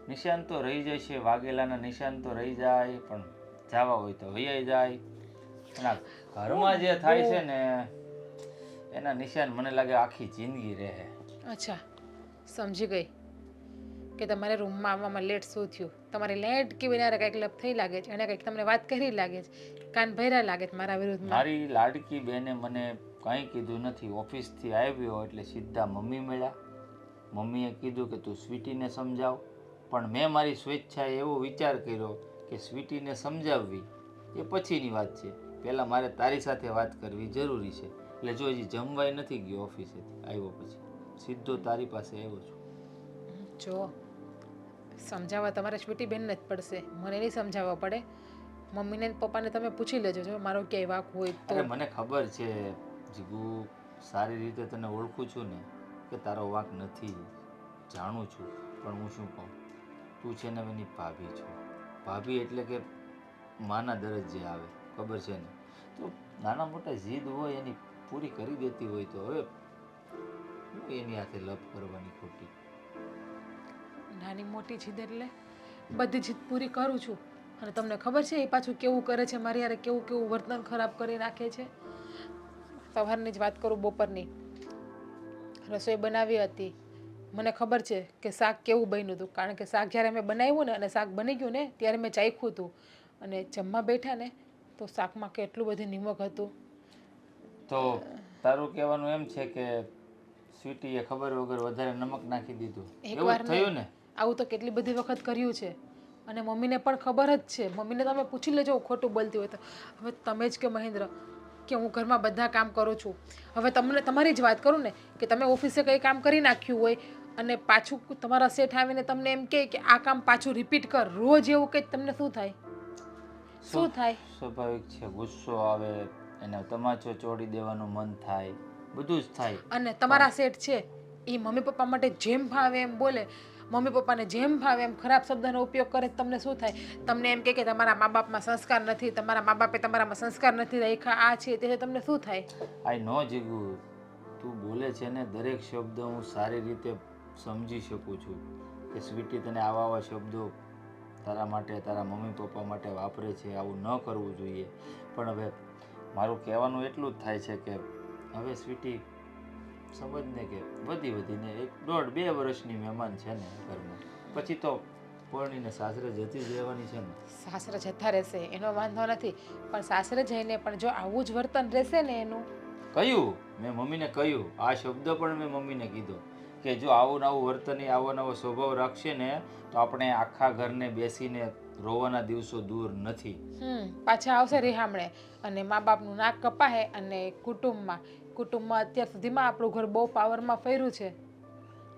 નિશાન તો રહી જાય છે, વાગેલાના નિશાન તો રહી જાય, પણ જવા હોય તો વૈયાઈ જાય. અને આ ઘરમાં જે થાય છે ને એના નિશાન મને લાગે આખી જિંદગી રહે. અચ્છા, સમજી ગઈ કે તમારે રૂમમાં આવવામાં લેટ શું થયું. તમારી લેટ કે વિનારે કંઈક લપ થઈ લાગે છે, એને કંઈક તમને વાત કરી લાગે છે, કાન ભર્યા લાગે છે મારા વિરુદ્ધમાં. મારી લાડકી બેને મને કંઈ કીધું નથી. ઓફિસથી આવ્યો એટલે સીધા મમ્મી મળ્યા. મમ્મીએ કીધું કે તું સ્વીટીને સમજાવ, પણ મેં મારી સ્વેચ્છાએ એવો વિચાર કર્યો કે સ્વીટીને સમજાવવી એ પછીની વાત છે, પહેલાં મારે તારી સાથે વાત કરવી જરૂરી છે. એટલે જો હજી જમવાય નથી ગયો ઓફિસેથી આવ્યો પછી સીધો તારી પાસે આવ્યો છું. જો સમજાવવા તમારે સ્વીટી બેનને જ પડશે, મને નહીં સમજાવવા પડે. મમ્મીને ને પપ્પાને તમે પૂછી લેજો જો મારો ક્યાંય વાંક હોય તો. અરે મને ખબર છે જીગુ, સારી રીતે તને ઓળખું છું ને કે તારો વાંક નથી, જાણું છું. પણ હું શું કહું, તું છે ને એની ભાભી છો. ભાભી એટલે કે માના દરજ્જે આવે, ખબર છે ને? તો નાના મોટા જીદ હોય એની પૂરી કરી દેતી હોય તો હવે હું એની હાથે લપ કરવાની ખોટી? નાની મોટી જીદ એટલે બધી જીદ પૂરી કરું છું. અને તમને ખબર છે એ પાછું કેવું કરે છે મારી યારે, કેવું કેવું વર્તન ખરાબ કરી નાખે છે. સવારની જ વાત કરું, બપોરની રસોઈ બનાવી હતી. મને ખબર છે કે શાક કેવું બન્યું હતું, કારણ કે શાક જ્યારે મેં બનાવ્યું ને અને શાક બની ગયું ને ત્યારે મેં ચાખ્યું હતું, અને જમવા બેઠા ને તો શાકમાં કેટલું બધું નિમક હતું. તો તારું કહેવાનું એમ છે કે સ્વીટીએ ખબર વગર વધારે નમક નાખી દીધું, એવું જ થયું ને? આવું તો કેટલી બધી વખત કર્યું છે, અને મમ્મીને પણ ખબર જ છે. મમ્મીને તમે પૂછી લેજો હું ખોટું બોલતી હોય તો. હવે તમે જ કે મહેન્દ્ર કે હું ઘરમાં બધા કામ કરું છું. હવે તમને તમારી જ વાત કરું ને કે તમે ઓફિસે કંઈ કામ કરી નાખ્યું હોય અને પાછું તમારા શેઠ આવીને તમને એમ કહે કે આ કામ પાછું રિપીટ કર, રોજ એવું કંઈ તમને શું થાય? શું થાય? સ્વાભાવિક છે, ગુસ્સો આવે, એને તમાચો ચોડી દેવાનું મન થાય, બધું જ થાય. અને તમારા સેટ છે એ મમ્મી પપ્પા માટે જેમ ભાવે એમ બોલે, મમ્મી પપ્પાને જેમ ભાવે એમ ખરાબ શબ્દનો ઉપયોગ કરે, તમને શું થાય? તમને એમ કહે કે તમારા મા બાપમાં સંસ્કાર નથી, તમારા મા બાપે તમારામાં સંસ્કાર નથી રાખ્યા, આ છે તે છે, તમને શું થાય? આઈ નો જીગુ, તું બોલે છે ને દરેક શબ્દ હું સારી રીતે સમજી શકું છું કે સ્વીટી તને આવા આવા શબ્દો તારા માટે, તારા મમ્મી પપ્પા માટે વાપરે છે, આવું ન કરવું જોઈએ. પણ હવે મારું કહેવાનું એટલું જ થાય છે કે હવે સ્વીટી સમજને કે વધીને 1.5-2 વર્ષની મહેમાન છે ને ઘરમાં, પછી તો પરણીને સાસરે જતી જ રહેવાની છે ને. સાસરે જતા રહેશે એનો વાંધો નથી, પણ સાસરે જઈને પણ જો આવું જ વર્તન રહેશે ને એનું. કહ્યું મેં મમ્મીને કહ્યું, આ શબ્દ પણ મેં મમ્મીને કીધો કે જો આવું નવું વર્તન, આવો નવો સ્વભાવ રાખશે ને તો આપણે આખા ઘરને બેસીને રોવાના દિવસો દૂર નથી. પાછા આવશે રિહામણે અને મા બાપનું નાક કપાહે. અને કુટુંબમાં અત્યાર સુધીમાં આપણું ઘર બહુ પાવરમાં ફર્યું છે,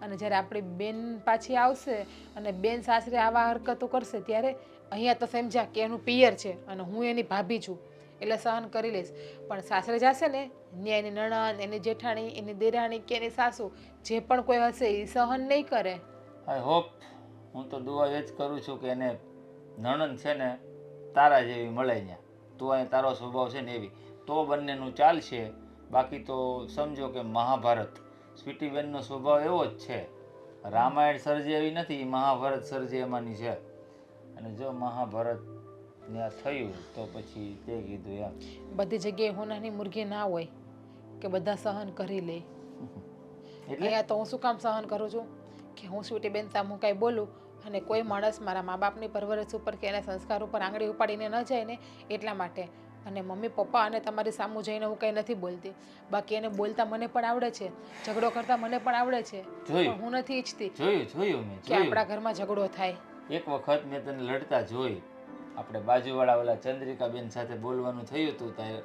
અને જ્યારે આપણી બેન પાછી આવશે અને બેન સાસરે આવા હરકતો કરશે ત્યારે અહીંયા તો સમજ્યા કે એનું પિયર છે અને હું એની ભાભી છું એટલે સહન કરી લઈશ. પણ સાસરે જશે ને ત્યાં એની નણંદ, એની જેઠાણી, એની દેરાણી કે એની સાસુ જે પણ કોઈ હશે એ સહન નહીં કરે. આઈ હોપ, હું તો દુઆ એ જ કરું છું કે એને નણંદ છે ને તારા જેવી મળે ત્યાં, તું અહીં તારો સ્વભાવ છે ને એવી, તો બંનેનું ચાલશે. બાકી તો સમજો કે મહાભારત, સ્વીટીબેનનો સ્વભાવ એવો જ છે, રામાયણ સર્જે એવી નથી, મહાભારત સર્જે એમાંની છે. અને જો મહાભારત ત્યાં થયું તો પછી તે કીધું એમ. બધી જગ્યાએ હોનાની મુરગી ના હોય કે બધા સહન કરી લે. અહીંયા તો હું શું કામ સહન કરું છું કે હું સ્વીટીબેન સામું કાંઈ બોલું અને કોઈ માણસ મારા મા બાપની પરવરિશ ઉપર કે એના સંસ્કાર ઉપર આંગળી ઉપાડીને ન જાય ને એટલા માટે. અને મમ્મી પપ્પા અને તમારી સામું જઈને હું કંઈ નથી બોલતી, બાકી એને બોલતા મને પણ આવડે છે, ઝઘડો કરતા મને પણ આવડે છે, પણ હું નથી ઈચ્છતી જોયું કે આપણા ઘરમાં ઝઘડો થાય. એક વખત મેં તને લડતા જોઈ, આપણે બાજુવાળા ઓલા ચંદ્રિકાબેન સાથે બોલવાનું થયું હતું ત્યારે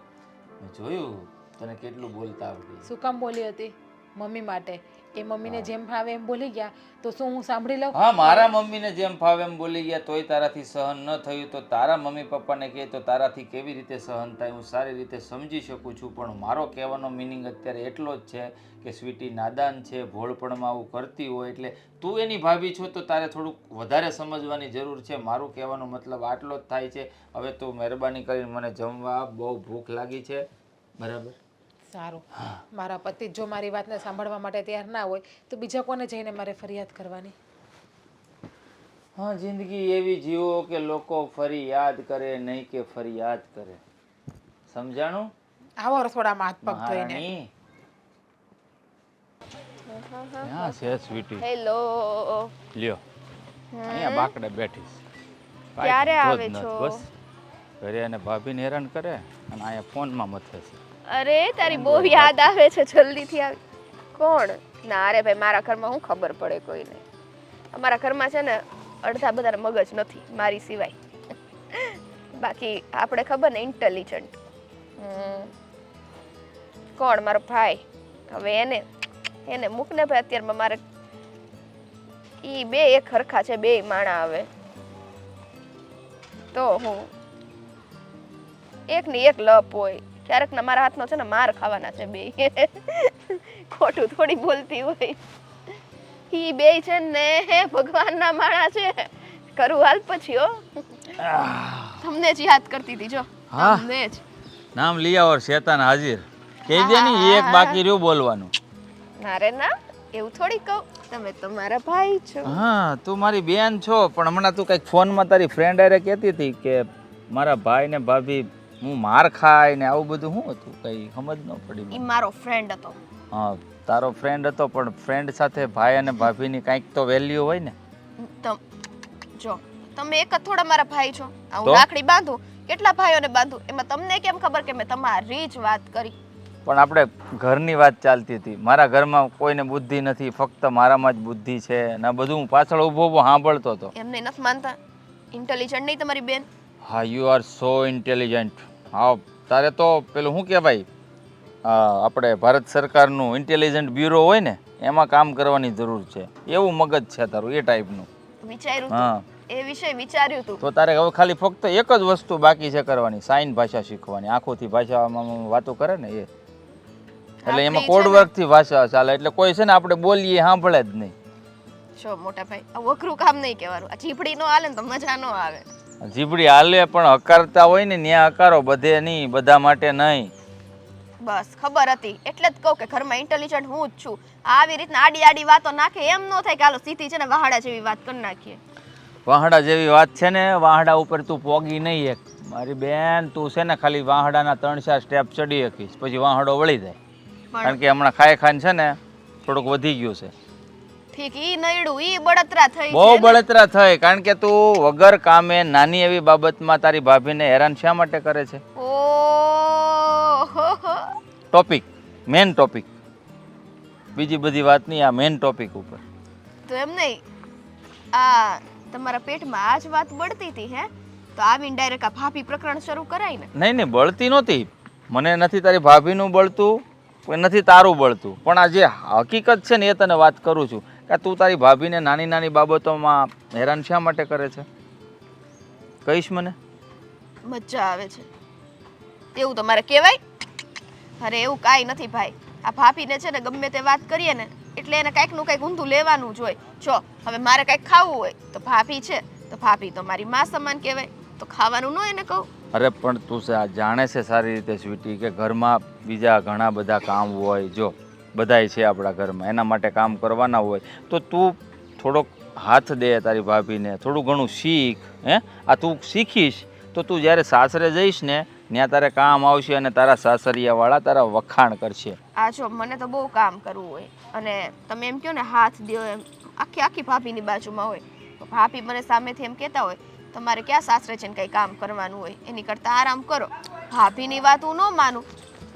મેં જોયું તને કેટલું બોલતા આવડે. શું કામ બોલી હતી? મમ્મી માટે. એ મમ્મીને જેમ ભાવે એમ બોલી ગયા તો શું હું સાંભળી લઉં? હા, મારા મમ્મીને જેમ ફાવે એમ બોલી ગયા તોય તારાથી સહન ન થયું તો તારા મમ્મી પપ્પાને કહે તો તારાથી કેવી રીતે સહન થાય હું સારી રીતે સમજી શકું છું. પણ મારો કહેવાનો મિનિંગ અત્યારે એટલો જ છે કે સ્વીટી નાદાન છે, ભોળપણમાં આવું કરતી હોય એટલે તું એની ભાભી છો તો તારે થોડુંક વધારે સમજવાની જરૂર છે. મારું કહેવાનો મતલબ આટલો જ થાય છે. હવે તું મહેરબાની કરીને મને જમવા, બહુ ભૂખ લાગી છે. બરાબર? સારું. મારા પતિ જો મારી વાતને સાંભળવા માટે તૈયાર ના હોય તો બીજા કોને જઈને મારે ફરિયાદ કરવાની? હા, જિંદગી એવી જીવો કે લોકો ફરી યાદ કરે નહીં કે ફરિયાદ કરે. સમજાણું? આવો રસોડામાં હાથ પગ ધોઈને. મહારાણી ક્યાં છે સ્વીટી? હેલો, લ્યો અહીંયા બાકડે બેઠીશ. ક્યારે આવે છો? બસ ઘરે અને ભાભીને હેરાન કરે અને અહીંયા ફોનમાં મથે છે. અરે તારી બહુ યાદ આવે છે, જલ્દીથી આવી. કોણ? ના અરે ભાઈ, મારા ઘરમાં શું ખબર પડે કોઈને? અમારા ઘરમાં છે ને અડધા બધા મગજ નથી મારી સિવાય. બાકી આપણે ખબર ને ઇન્ટેલિજન્ટ. કોણ? મારો ભાઈ. હવે એને મૂક ને ભાઈ, અત્યારમાં મારે ઈ બે એક હરખા છે, બે માણા. હવે તો હું એક ની એક લપ હોય. ક્યારેક ના મારા હાથનો છે ને માર ખાવાના છે બે. ખોટું થોડી બોલતી હોય. ઈ બે છે ને ભગવાનના માળા છે. કરું હાલ પછી હો. તમને જ યાદ કરતી હતી જો. હા. તમને જ. નામ લિયા ઓર શેતાન હાજિર. કહી દે ને એક બાકી રહ્યું બોલવાનું. ના રે ના, એવું થોડી કહું. તમે તો મારા ભાઈ છો. હા, તું મારી બેન છો, પણ હમણાં તું કંઈક ફોનમાં તારી ફ્રેન્ડ હારે કહેતી હતી કે મારા ભાઈ ને ભાભી હું માર ખાય ને આવું બધું શું હતું? કઈ સમજ ન પડી ઈ મને. મારો ફ્રેન્ડ હતો. હા, તારો ફ્રેન્ડ હતો, પણ ફ્રેન્ડ સાથે ભાઈ અને ભાભીની કંઈક તો વેલ્યુ હોય ને. જો તમે એક જ થોડા મારા ભાઈ છો. હું તો? રાખડી બાંધું, કેટલા ભાઈઓને બાંધું? એમાં તમને કેમ ખબર કે મેં તમારી જ વાત કરી? પણ આપણે ઘરની વાત ચાલતી હતી. મારા ઘરમાં કોઈને બુદ્ધિ નથી, ફક્ત મારામાં જ બુદ્ધિ છે ને બધું હું પાછળ ઊભો ઊભો સાંભળતો હતો. એમને નથી માનતા? ઇન્ટેલિજન્ટ નહીં તમારી બેન? હા, યુ આર સો ઇન્ટેલિજન્ટ. હા, તારે તો પેલું શું કહેવાય, આપણે ભારત સરકારનું ઇન્ટેલિજન્ટ બ્યુરો હોય ને એમાં કામ કરવાની જરૂર છે. એવું મગજ છે તારું, એ ટાઈપનું. વિચાર્યું હા, એ વિશે વિચાર્યું હતું. તો તારે હવે ખાલી ફક્ત એક જ વસ્તુ બાકી છે કરવાની, સાઈન ભાષા શીખવાની. આંખોથી ભાષામાં વાતો કરે ને એ, એટલે એમાં કોડ વર્કથી ભાષા ચાલે, એટલે કોઈ છે ને આપણે બોલીએ સાંભળે જ નહીં. જો મોટા ભાઈ, આ વખરું કામ નહીં કહેવાનું. આ જીભડી નો હાલે ને તો મજા નો આવે. જીભડી હાલે પણ હકારતા હોય ને ત્યાં હકારો, બધે નહીં, બધા માટે નહીં. બસ ખબર હતી એટલે જ કહું કે ઘરમાં ઇન્ટેલિજન્ટ હું જ છું. આવી રીતના આડી આડી વાતો નાખે એમ ન થાય કે હાલો સીધી છે ને વાહડા જેવી વાત કરી નાખીએ. વાહડા જેવી વાત છે ને, વાહડા ઉપર તું પોગી નહીં એક મારી બેન. તું છે ને ખાલી વાહડાના 3-4 સ્ટેપ ચડી શકીશ, પછી વાહડો વળી જાય. કારણ કે હમણાં ખાઈ ખાઈને છે ને થોડુંક વધી ગયું છે. ઠીક, ઈ નયડું ઈ બળતરા થઈ બહુ બળતરા થઈ, કારણ કે તું વગર કામે નાની એવી બાબતમાં તારી ભાભીને હેરાન શા માટે કરે છે? ટોપિક, મેન ટોપિક, બીજી બધી વાત નહીં, આ મેન ટોપિક ઉપર. તો એમ નહીં, આ તમારા પેટમાં આ જ વાત બળતી હતી હે, તો આવીને ડાયરેક્ટ આ ભાભી પ્રકરણ શરૂ કરાય ને. નહીં નહીં, બળતી નહોતી. મને નથી તારી ભાભીનું બળતું, નથી તારું બળતું, પણ આ જે હકીકત છે ને એ તને વાત કરું છું કે તું તારી ભાભીને નાની નાની બાબતોમાં હેરાન શા માટે કરે છે? કહીશ મને? મજા આવે છે એવું તમારે કહેવાય? અરે એવું કાંઈ નથી ભાઈ. આ ભાભીને છે ને ગમે તે વાત કરીએ ને એટલે એને કાંઈકનું કાંઈક ઊંધું લેવાનું જ હોય. જો હવે મારે કાંઈક ખાવું હોય તો ભાભી છે, તો ભાભી તો મારી માં સમાન કહેવાય, તો ખાવાનું ન એને કહું. અરે પણ તું જાણે છે સારી રીતે સ્વીટી કે ઘરમાં બીજા ઘણા બધા કામ હોય. જો બધાય છે આપણા ઘરમાં, એના માટે કામ કરવાના હોય, તો તું થોડોક હાથ દે તારી ભાભીને, થોડું ઘણું શીખ. હે, આ તું શીખીશ તો તું જ્યારે સાસરે જઈશ ને ત્યાં તારે કામ આવશે અને તારા સાસરિયાવાળા તારા વખાણ કરશે. આ જો મને તો બહુ કામ કરવું હોય અને તમે એમ કહો ને હાથ દો, એમ આખી આખી ભાભીની બાજુમાં હોય તો ભાભી મને સામેથી એમ કહેતા હોય તમારે ક્યાં સાસરે છે ને કંઈ કામ કરવાનું હોય, એની કરતાં આરામ કરો. ભાભીની વાત હું ન માનું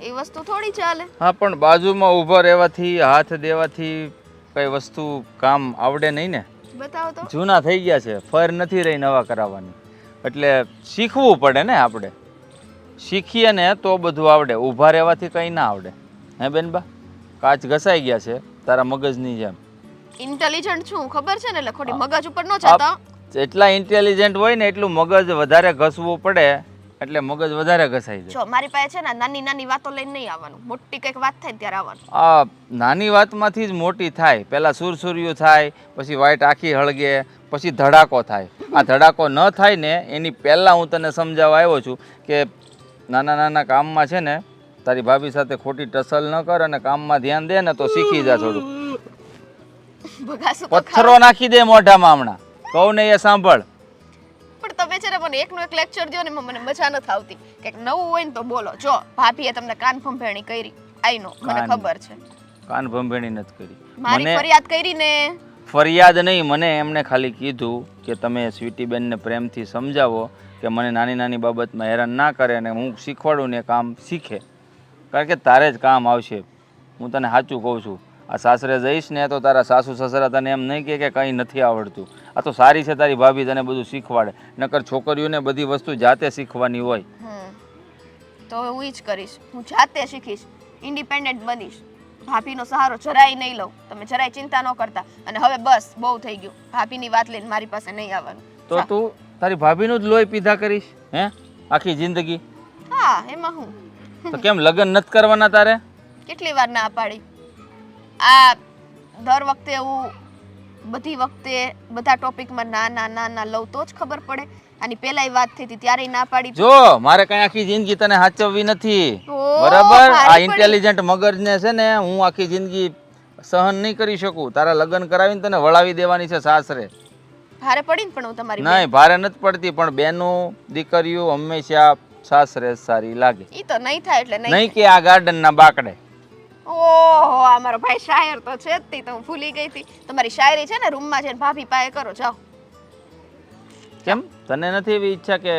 એ વસ્તુ થોડી ચાલે. હા, પણ બાજુમાં ઊભા રહેવાથી, હાથ દેવાથી કઈ વસ્તુ કામ આવડે નહીં ને. બતાવો તો. જૂના થઈ ગયા છે, ફર નથી રહી નવા કરાવવાની, એટલે શીખવું પડે ને આપણે. શીખીએ ને તો બધું આવડે, ઊભા રહેવાથી કંઈ ના આવડે. હે બેનબા, કાચ ઘસાઈ ગયા છે તારા મગજની જેમ. ઇન્ટેલિજન્ટ છું ખબર છે ને, એટલે ખોટી મગજ ઉપર ન જતા. જેટલા ઇન્ટેલિજન્ટ હોય ને એટલું મગજ વધારે ઘસવું પડે, એટલે મગજ વધારે ઘસાઈ જાય. જો મારી પાસે છે ને નાની નાની વાતો લઈને નહીં આવવાનું, મોટી કંઈક વાત થાય ને ત્યારે આવવાનું. આ નાની વાતમાંથી જ મોટી થાય. પહેલા સુરસુર્યું થાય, પછી વાઈટ આખી હળગે, પછી ધડાકો થાય. આ ધડાકો ન થાય ને એની પહેલાં હું તને સમજાવવા આવ્યો છું કે નાના નાના કામમાં છે ને તારી ભાભી સાથે ખોટી ટસલ ન કર અને કામમાં ધ્યાન દે ને તો શીખી જા થોડું. બગાસું પથ્થરો નાખી દે મોઢામાં હમણાં, કહું ને એ સાંભળ. પણ તમે છે ને મને એકનું એક લેક્ચર દો ને મને મજા નથી આવતી. કંઈક નવું હોય ને તો બોલો. જો ભાભીએ તમને કાન ફંફેરણી કરી, આઈ નો મને ખબર છે. કાન ભંભેણી નથી કરી, મારી ફરિયાદ કરી ને. ફરિયાદ નહીં, મને એમને ખાલી કીધું કે તમે સ્વીટીબેનને પ્રેમથી સમજાવો કે મને નાની નાની બાબતમાં હેરાન ના કરે અને હું શીખવાડું ને કામ શીખે, કારણ કે તારે જ કામ આવશે. હું તને સાચું કહું છું, આ સાસરે જઈશ ને તો તારા સાસુ સસરા તને એમ નહીં કહે કે કંઈ નથી આવડતું. આ તો સારી છે તારી ભાભી, તને બધું શીખવાડે. નકર છોકરીઓને બધી વસ્તુ જાતે શીખવાની હોય. તો હું ઈ જ કરીશ, હું જાતે શીખીશ, ઇન્ડિપેન્ડન્ટ બનીશ. ભાભીનો સહારો જરાય નહીં લઉં, તમે જરાય ચિંતા ન કરતા. અને હવે બસ બહુ થઈ ગયું, ભાભીની વાત લઈને મારી પાસે નહીં આવવાનું. તો તું તારી ભાભીનું જ લોહી પીધા કરીશ હે આખી જિંદગી? હા, એમાં હું તો કેમ લગ્ન નથી કરવાના તારે? કેટલી વાર ના પાડી. આ દર વખતે હું બધી વખતે બધા ટોપિકમાં ના ના ના ના લઉં તો જ ખબર પડે. આની પહેલાય વાત થઈ હતી ત્યારે ના પાડી. જો મારે કઈ આખી જિંદગી તને સાચવવી નથી, ઓહ, બરાબર? આ ભારી ઇન્ટેલિજન્ટ મગજને છે ને હું આખી જિંદગી સહન નહીં કરી શકું. તારા લગ્ન કરાવીને તને વળાવી દેવાની છે સાસરે. ભારે પડી ને પણ હું તમારી નહીં, ભારે નથી પડતી, પણ બેનું દીકરીઓ હંમેશા સાસરે સારી લાગે. ઈ તો નહીં થાય એટલે નહીં. નહીં કે આ ગાર્ડનના બાકડે. ઓહો, આ મારો ભાઈ શાયર તો છે જ તી, તો હું ભૂલી ગઈ હતી. તમારી શાયરી છે ને રૂમમાં જઈને ભાભી પાસે કરો, જાઓ. કેમ તને નથી એવી ઈચ્છા કે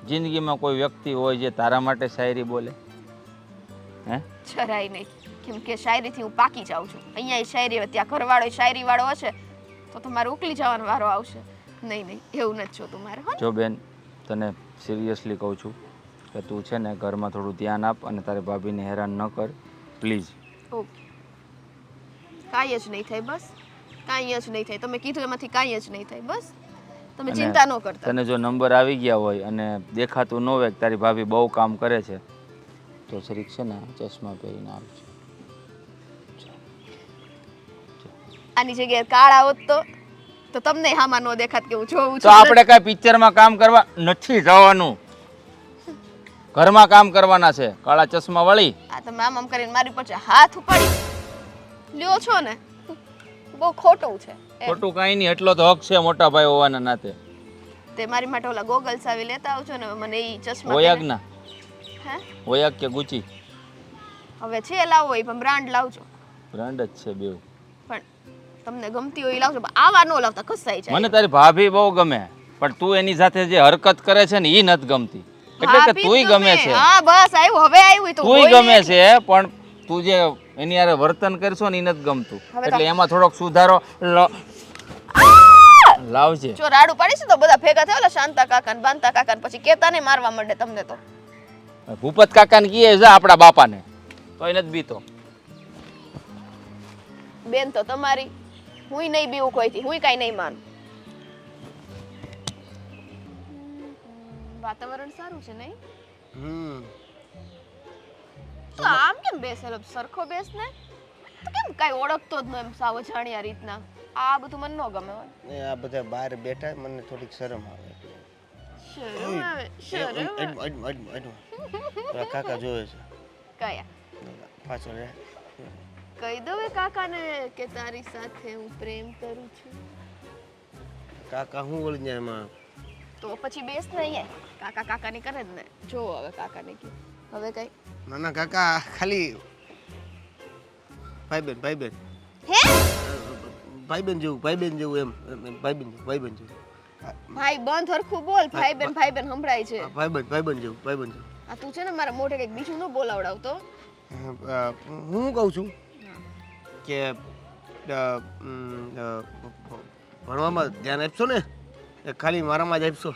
જિંદગીમાં કોઈ વ્યક્તિ હોય જે તારા માટે શાયરી બોલે? હે, જરાય નહીં. કેમ કે શાયરીથી હું પાકી જાઉં છું. અહીંયા એ શાયરી હોય, ત્યાં ઘરવાળો શાયરી વાળો હશે તો તમારે ઉકલી જવાનો વારો આવશે. નહીં નહીં, એવું નથી જોતું મારે. હો જો બેન, તને સિરિયસલી કહું છું કે તું છે ને ઘરમાં થોડું ધ્યાન આપ અને તારી ભાભીને હેરાન ન કર પ્લીઝ. ઓકે, કાંઈ જ નહીં થાય, બસ કાંઈ જ નહીં થાય. તમે કીધું એમાંથી કાંઈ જ નહીં થાય, બસ. તમે અને ચિંતા ન કરતા. તને જો નંબર આવી ગયા હોય અને દેખાતું ન હોય કે તારી ભાભી બહુ કામ કરે છે તો જરીક છે ને ચશ્મા પહેરીને આવજો. આની જગ્યાએ કાળા હોત તો તમને હામાં ન દેખાત કે હું જોઉં તો છું. આપણે કઈ પિક્ચરમાં કામ કરવા નથી જવાનું, ઘરમાં કામ કરવાના છે. કાળા ચશ્મા વાળી આ તમે આમ કરીને મારી પર હાથ ઉપાડી લ્યો છો ને, બહુ ખોટું છે. ખોટું કાંઈ નહીં, એટલો તો હક છે મોટા ભાઈ હોવાના નાતે. તે મારી માટે ઓલા ગોગલ્સ આવી લેતા આવજો ને, મને ઈ ચશ્મા ઓયાગ ના હે ઓયાગ કે ગુચી હવે છે લાવો એ પણ બ્રાન્ડ લાવજો, બ્રાન્ડ જ છે બેવ. પણ તમને ગમતી હોય એ લાવજો, પણ આવા નો લાવતા કસાઈ જાય. મને તારી ભાભી બહુ ગમે, પણ તું એની સાથે જે હરકત કરે છે ને ઈ નથી ગમતી. એટલે કે ભાભી તુંય ગમે છે, હા બસ આવ્યું, હવે આવ્યું તો તુંય હોય ગમે ને. છે, પણ તું જે એની હારે વર્તન કરશો ને ઈ નથી ગમતું. એટલે એમાં થોડોક સુધારો લાવજે. જો રાડું પાડીશ તો બધા ભેગા થયા ઓલા શાંતા કાકા ને બાંતા કાકા ને પછી કેતા ને મારવા માંડે તમને તો. ભૂપત કાકાને કીએ જા આપણા બાપાને, તોય નથી બીતો. બેન તો તમારી, હુંય નહીં બીવું કોઈથી, હુંય કાંઈ નહીં માનું. વાતાવરણ સારું છે નહીં? તો આમ કેમ બેસેલો સરખો બેસ ને, તો કેમ કાંઈ ઓળખતો જ ન એમ સાવ અજાણ્યા રીતના. આ બધું મને ન ગમે હોય. ને આ બધા બહાર બેઠા મને થોડીક શરમ આવે. શરમ આવે, શરમ આવે. પેલા કાકા જોવે છે કયા? પાછળ રે. કહી દો એ કાકાને કે તારી સાથે હું પ્રેમ કરું છું. કાકા હું બોલી જાય એમાં? તો પછી બેસ ને અહીંયા, કાકા કાકાની કરે જ ને. જો હવે કાકાને કે હવે કઈ નાના કાકા ખાલી ભાઈબેન હે ભાઈબેન જેવું એમ ભાઈબેન જેવું. ભાઈ બંધ હરખું બોલ. ભાઈ બેન સંભળાય છે. ભાઈબેન જેવું. આ તું છે ને મારા મોઢે કઈક બીજું ન બોલાવડાવતો. હું કહું છું કે ભણવામાં ધ્યાન આપશો ને, ખાલી મારામાં જ આપશો.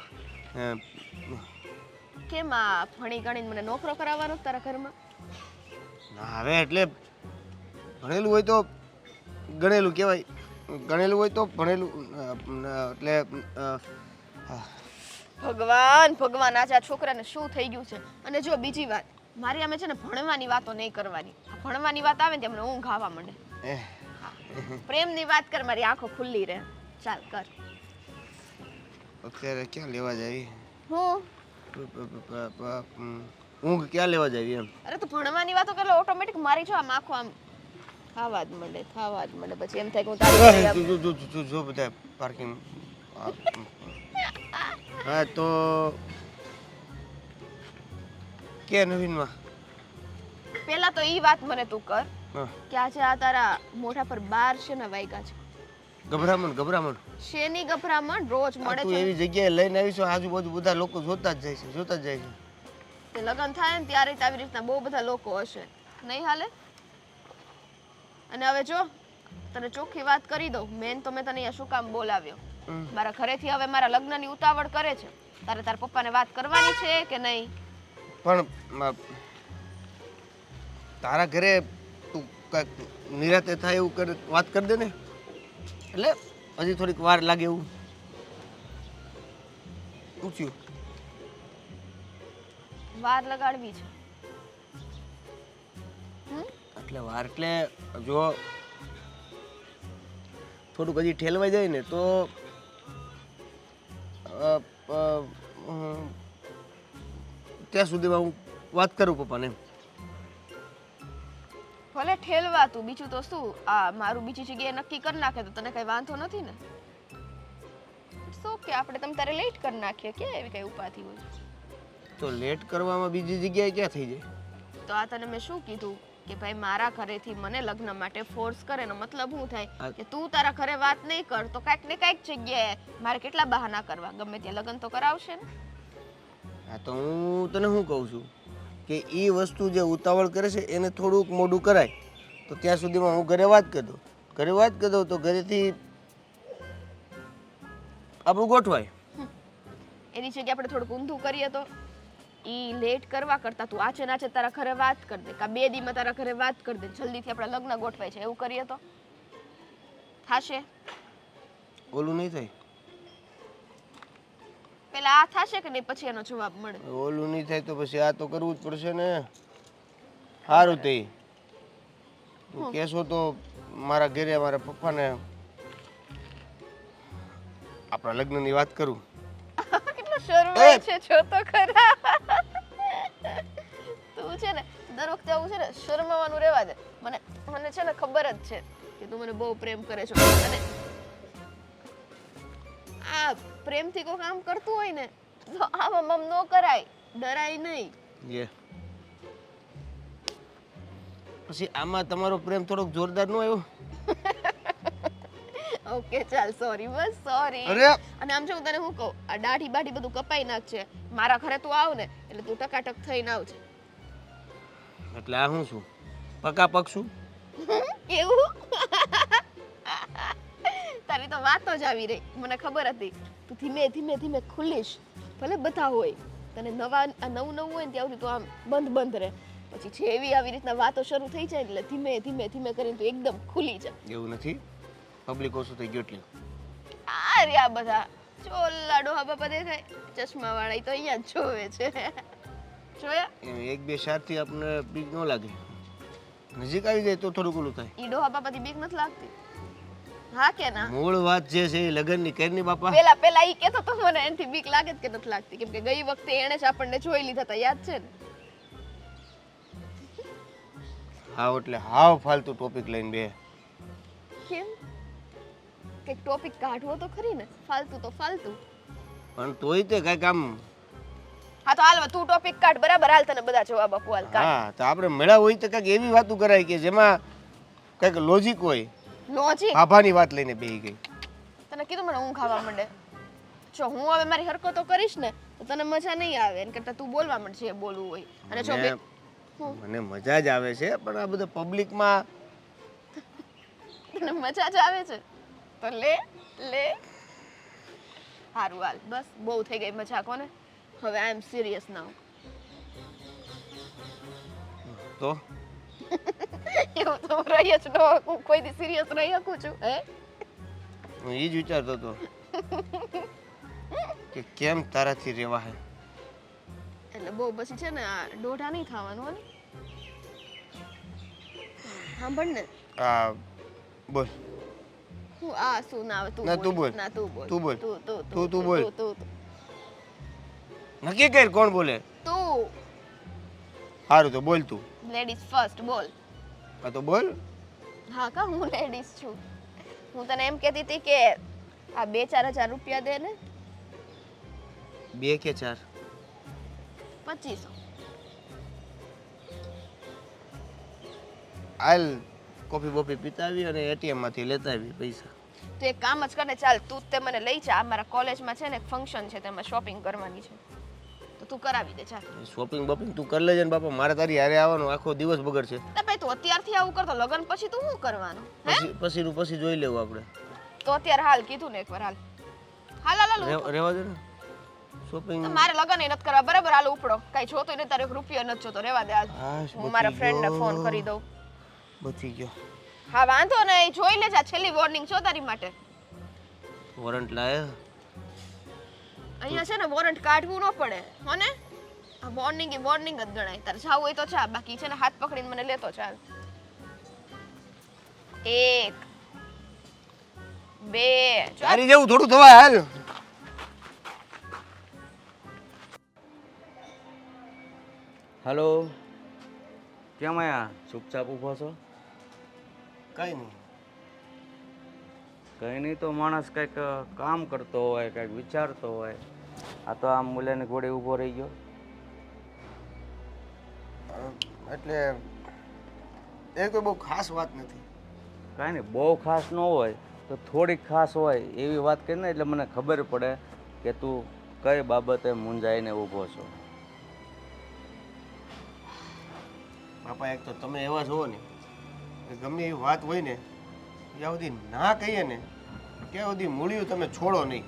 કેમ આ ભણી ગણીને મને નોકરો કરાવવાનો તારા ઘરમાં? ના હવે એટલે ભણેલું હોય તો ગણેલું કહેવાય, ગણેલું હોય તો ભણેલું એટલે ભગવાન આજે આ છોકરાને શું થઈ ગયું છે. અને જો બીજી વાત, મારી આમે છે ને ભણવાની વાતો નહીં કરવાની. આ ભણવાની વાત આવે ને ત્યાં મને ઊંઘ આવવા માંડે. પ્રેમની વાત કર, મારી આંખો ખુલ્લી રહે. ચાલ કર. અત્યારે ક્યાં લેવા જાય? હું ઊંઘ ક્યાં લેવા જાય એમ? અરે તો ભણવાની વાતો કરે ઓટોમેટિક મારી જો આમ આંખો આમ થાવા જ મળે. પછી એમ થાય કે હું તારી જો બધા પાર્કિંગ. હા તો કે નવીનમાં પેલા તો ઈ વાત મને તું કર હા. કે આજે આ તારા મોઢા પર 12 છે ને વાયગા છે. ગભરામણ શેની ગભરામણ? રોજ મળે તું છે એવી જગ્યાએ લઈને આવીશું, આજુબાજુ બધા લોકો જોતા જ જાય છે. તે લગન થાય ને ત્યારે જ આવી રીતના બહુ બધા લોકો હશે, નહીં હાલે? અને હવે જો તને ચોખ્ખી વાત કરી દઉં, મેન તો મેં તને અહીંયા શું કામ બોલાવ્યો. મારા ઘરેથી હવે મારા લગ્નની ઉતાવળ કરે છે. તારે તારા પપ્પાને વાત કરવાની છે કે નહીં? પણ તારા ઘરે તું કાંઈક નિરાતે થાય એવું વાત કરી દે ને, એટલે હજી થોડીક વાર લાગે એવું પૂછ્યું. વાર લગાડવી છે? એટલે વાર એટલે જો થોડુંક હજી ઠેલવાઈ જાય ને તો ત્યાં સુધીમાં હું વાત કરું પપ્પાને. ભલે ઠેલવા તું, બીજું તો શું, આ મારું બીજી જગ્યાએ નક્કી કરી નાખે તો તને કઈ વાંધો નથી ને? શું કે આપણે તમ તારે લેટ કરી નાખીએ, કે એવી કઈ ઉપાધિ હોય તો લેટ કરવામાં બીજી જગ્યાએ ક્યાં થઈ જાય? તો આ તને મેં શું કીધું કે ભાઈ મારા ઘરેથી મને લગ્ન માટે ફોર્સ કરે ને મતલબ શું થાય કે તું તારા ઘરે વાત નહીં કર તો કાંઈક ને કાંઈક જગ્યાએ મારે કેટલા બહાના કરવા, ગમે ત્યાં લગ્ન તો કરાવશે ને. હા તો હું તને શું કહું છું કે એ વસ્તુ જે ઉતાવળ કરે છે એને થોડુંક મોડું કરાય તો ત્યાં સુધીમાં હું ઘરે વાત કરી દઉં તો ઘરેથી આપણું ગોઠવાય. એની જગ્યાએ આપણે થોડુંક ઊંધું કરીએ તો ઈ લેટ કરવા કરતા તું આચે નાચે તારા ઘરે વાત કરી દે, કા 2 દીમાં તારા ઘરે વાત કરી દે, જલ્દીથી આપણા લગ્ન ગોઠવાય છે એવું કરીએ તો થાશે? ઓલું નહીં થાય. પેલા આ થશે કે નહીં પછી એનો જવાબ મળે. ઓલું નહીં થાય તો પછી આ તો કરવું જ પડશે ને. સારું તે તું કહેશો તો મારા ઘરે મારા પપ્પાને આપણા લગ્નની વાત કરું. કેટલો શરમાય છે જો તો ખરા. તું છે ને દર વખતે આવું છે ને શરમાવાનું રહેવા દે. મને મને છે ને ખબર જ છે કે તું મને બહુ પ્રેમ કરે છો અને આ પ્રેમથી કોઈ કામ કરતું હોય ને તો આમાં મમ નો કરાય, ડરાય નહીં. જે પછી આમાં તમારો પ્રેમ થોડોક જોરદાર નો આવ્યો. ઓકે ચાલ સોરી, બસ સોરી. અરે અને આમ જો હું તને શું કહું, આ દાઢી બાઢી બધું કપાઈ નાખશે. મારા ઘરે તું આવ ને એટલે તું ટકાટક થઈને આવજે. એટલે આ હું છું પકા પગ છું. એવું? તારી તો વાતો જ આવી રહી. મને ખબર હતી તું ધીમે ધીમે ધીમે ખુલીશ. ભલે બધા હોય તને નવું હોય ને ત્યાં સુધી તું આમ બંધ રહે. પછી જેવી આવી રીતના વાતો શરૂ થઈ જાય એટલે ધીમે ધીમે ધીમે કરીને તું એકદમ ખુલી જા. એવું નથી, પબ્લિક ઓછું થઈ ગયું એટલે. આ રહ્યા બધા ચોલ્લા ડોહા બાપા દેખાય, ચશ્મા વાળા તો અહીંયા જ જોવે છે. જોયા? એમ એક બે શારથી આપણને બીક ન લાગે, નજીક આવી જાય તો થોડું ઓલું થાય. ઈ ડોહા બાપાથી બીક નથી લાગતી? હા કે ના? મૂળ વાત જે છે એ લગનની કરની બાપા. પેલા ઈ કહેતો તો મને એનાથી બીક લાગે જ કે નથી લાગતી, કેમ કે ગઈ વખતે એણે જ આપણને જોઈ લીધા હતા, યાદ છે ને? હા એટલે હાવ ફાલતુ ટોપિક લઈને બે. કેમ? કંઈક ટોપિક કાઢવો તો ખરી ને, ફાલતુ તો ફાલતુ. પણ તોય તે કાંઈક આમ. હા તો હાલ તું ટોપિક કાઢ, બરાબર? હાલ તને બધા જવાબ આપું, હાલ કાઢ. હા તો આપણે મળ્યા હોય તો કાંઈક એવી વાતો કરાય કે જેમાં કાંઈક લોજિક હોય. લોજિક? આભાની વાત લઈને બેહી ગઈ. તને કીધું મને ઊંઘ આવવા માંડે. જો હું હવે મારી હરકતો કરીશ ને તો તને મજા નહીં આવે, એન કરતાં તું બોલવા માંડ જે બોલવું હોય. અને જો મને મજા જ આવે છે, પણ આ બધા પબ્લિકમાં તને મજા જ આવે છે તો લે. સારું હાલ, બસ બહુ થઈ ગઈ મજા કોને. હવે આઈ એમ સિરિયસ નાઉ. તો એવું તો રહી જ ન, હું કોઈ દી સિરિયસ રહી શકું છું હે? હું એ જ વિચારતો હતો કે કેમ તારાથી રહેવા હે. એટલે બહુ પછી છે ને આ દોઢા નહીં થવાનું હો ને. સાંભળ ને. આ બોલ. હું આ શું ના આવે તું ના, તું બોલ. ના તું બોલ. તું બોલ. તું બોલ. તું નક્કી કર કોણ બોલે. તું સારું તો બોલ તું. લેડીઝ ફર્સ્ટ બોલ. હા તો બોલ. હા કા હું લેડીઝ છું. હું તને એમ કહેતી હતી કે આ 2-4 હજાર રૂપિયા દે ને. 2 કે 4? 2500. હાલ કોફી બોફી પીતા આવી અને એટીએમ માંથી લેતા આવી પૈસા. તો એક કામ જ કરને, ચાલ તું જ તે મને લઈ જા. અમારા કોલેજમાં છે ને એક ફંક્શન છે, તેમાં શોપિંગ કરવાની છે, તો તું કરાવી દે ચાલ. શોપિંગ બોપિંગ તું કરી લેજે ને બાપા, મારે તારી હારે આવવાનું, આખો દિવસ બગડશે. તો ભાઈ તું અત્યારથી આવું કરતો લગન પછી તું શું કરવાનું હે? પછી જોઈ લેવું આપણે. તો અત્યારે હાલ કીધું ને એકવાર હાલ રહેવા દે ને શોપિંગ. તો મારે લગન એ નથી કરવા, બરાબર? હાલ ઉપડો, કઈ જોતો ને તારે રૂપિયો નથી જોતો, રહેવા દે હાલ. હું મારા ફ્રેન્ડને ફોન કરી દઉં. બચી ગયો. હા વાંધો નહીં, જોઈ લેજા, છેલ્લી વોર્નિંગ છો તારી માટે. વોરંટ લાયા? અહીંયા છે ને વોરંટ કાઢવું ન પડે હો ને. આ વોર્નિંગ જ ગણાય. તારે જાવું હોય તો જા, બાકી છે ને હાથ પકડીને મને લેતો ચાલ. 1 2 તારી જેવું થોડું થવાય હાલ. હેલો, કેમ આયા ચૂપચાપ ઊભો છો? કઈ નહીં. કંઈ નહીં તો માણસ કંઈક કામ કરતો હોય, કંઈક વિચારતો હોય. આ તો આમ મૂલ્યની ઘોડે ઊભો રહી ગયો. એટલે એ કોઈ બહુ ખાસ વાત નથી. કાંઈ નહીં, બહુ ખાસ ન હોય તો થોડીક ખાસ હોય એવી વાત કરીને, એટલે મને ખબર પડે કે તું કઈ બાબતે મૂંઝાઈને ઊભો છો. બાપા એક તો તમે એવા છો ને કે ગમે એવી વાત હોય ને ત્યાં સુધી ના કહીએ ને ત્યાં સુધી મૂળિયું તમે છોડો નહીં.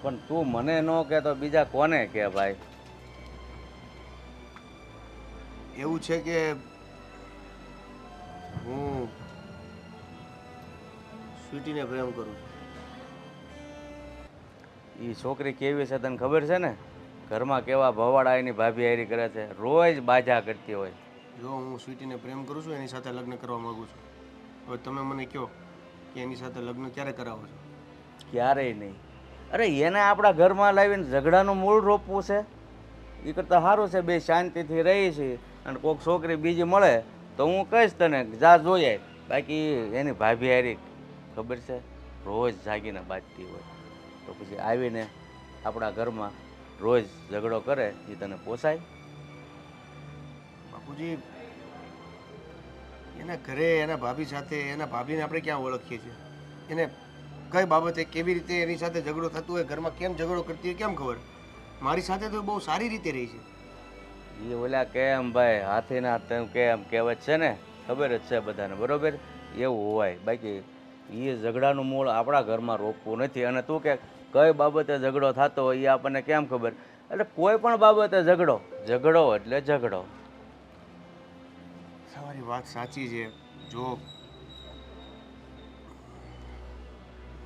પણ તું મને ન કહે તો બીજા કોને કહે ભાઈ? એવું છે કે હું સ્વીટીને પ્રેમ કરું છું. એ છોકરી કેવી છે તને ખબર છે ને? ઘરમાં કેવા ભવાડા એની ભાભી હારી કરે છે, રોજ બાજા કરતી હોય. જો હું સ્વીટીને પ્રેમ કરું છું, એની સાથે લગ્ન કરવા માંગુ છું. હવે તમે મને કહો કે એની સાથે લગ્ન ક્યારે કરાવો છો? ક્યારેય નહીં. અરે એને આપણા ઘરમાં લાવીને ઝઘડાનું મૂળ રોપવું છે? એ કરતાં સારું છે બે શાંતિથી રહી છે, અને કોઈક છોકરી બીજી મળે તો હું કહીશ તને જા જોઈ આય. બાકી એની ભાભી હારી ખબર છે રોજ જાગીને બાજતી હોય, તો પછી આવીને આપણા ઘરમાં રોજ ઝઘડો કરે એ તને પોસાય? બાપુજી, એના ઘરે એના ભાભી સાથે, એના ભાભીને આપણે ક્યાં ઓળખીએ છીએ? એને કઈ બાબતે કેવી રીતે એની સાથે ઝઘડો થતો હોય, ઘરમાં કેમ ઝઘડો કરતી હોય કેમ ખબર? મારી સાથે તો બહુ સારી રીતે રહી છે. એ ઓલા કેમ ભાઈ હાથીના તેમ કેમ કહેવત છે ને, ખબર જ છે બધાને, બરોબર? એવું હોય. બાકી એ ઝઘડાનું મૂળ આપણા ઘરમાં રોકવું નથી. અને તું કે કઈ બાબતે ઝઘડો થતો હોય એ આપણને કેમ ખબર? એટલે કોઈ પણ બાબતે ઝઘડો એટલે ઝઘડો. તમારી વાત સાચી છે. જો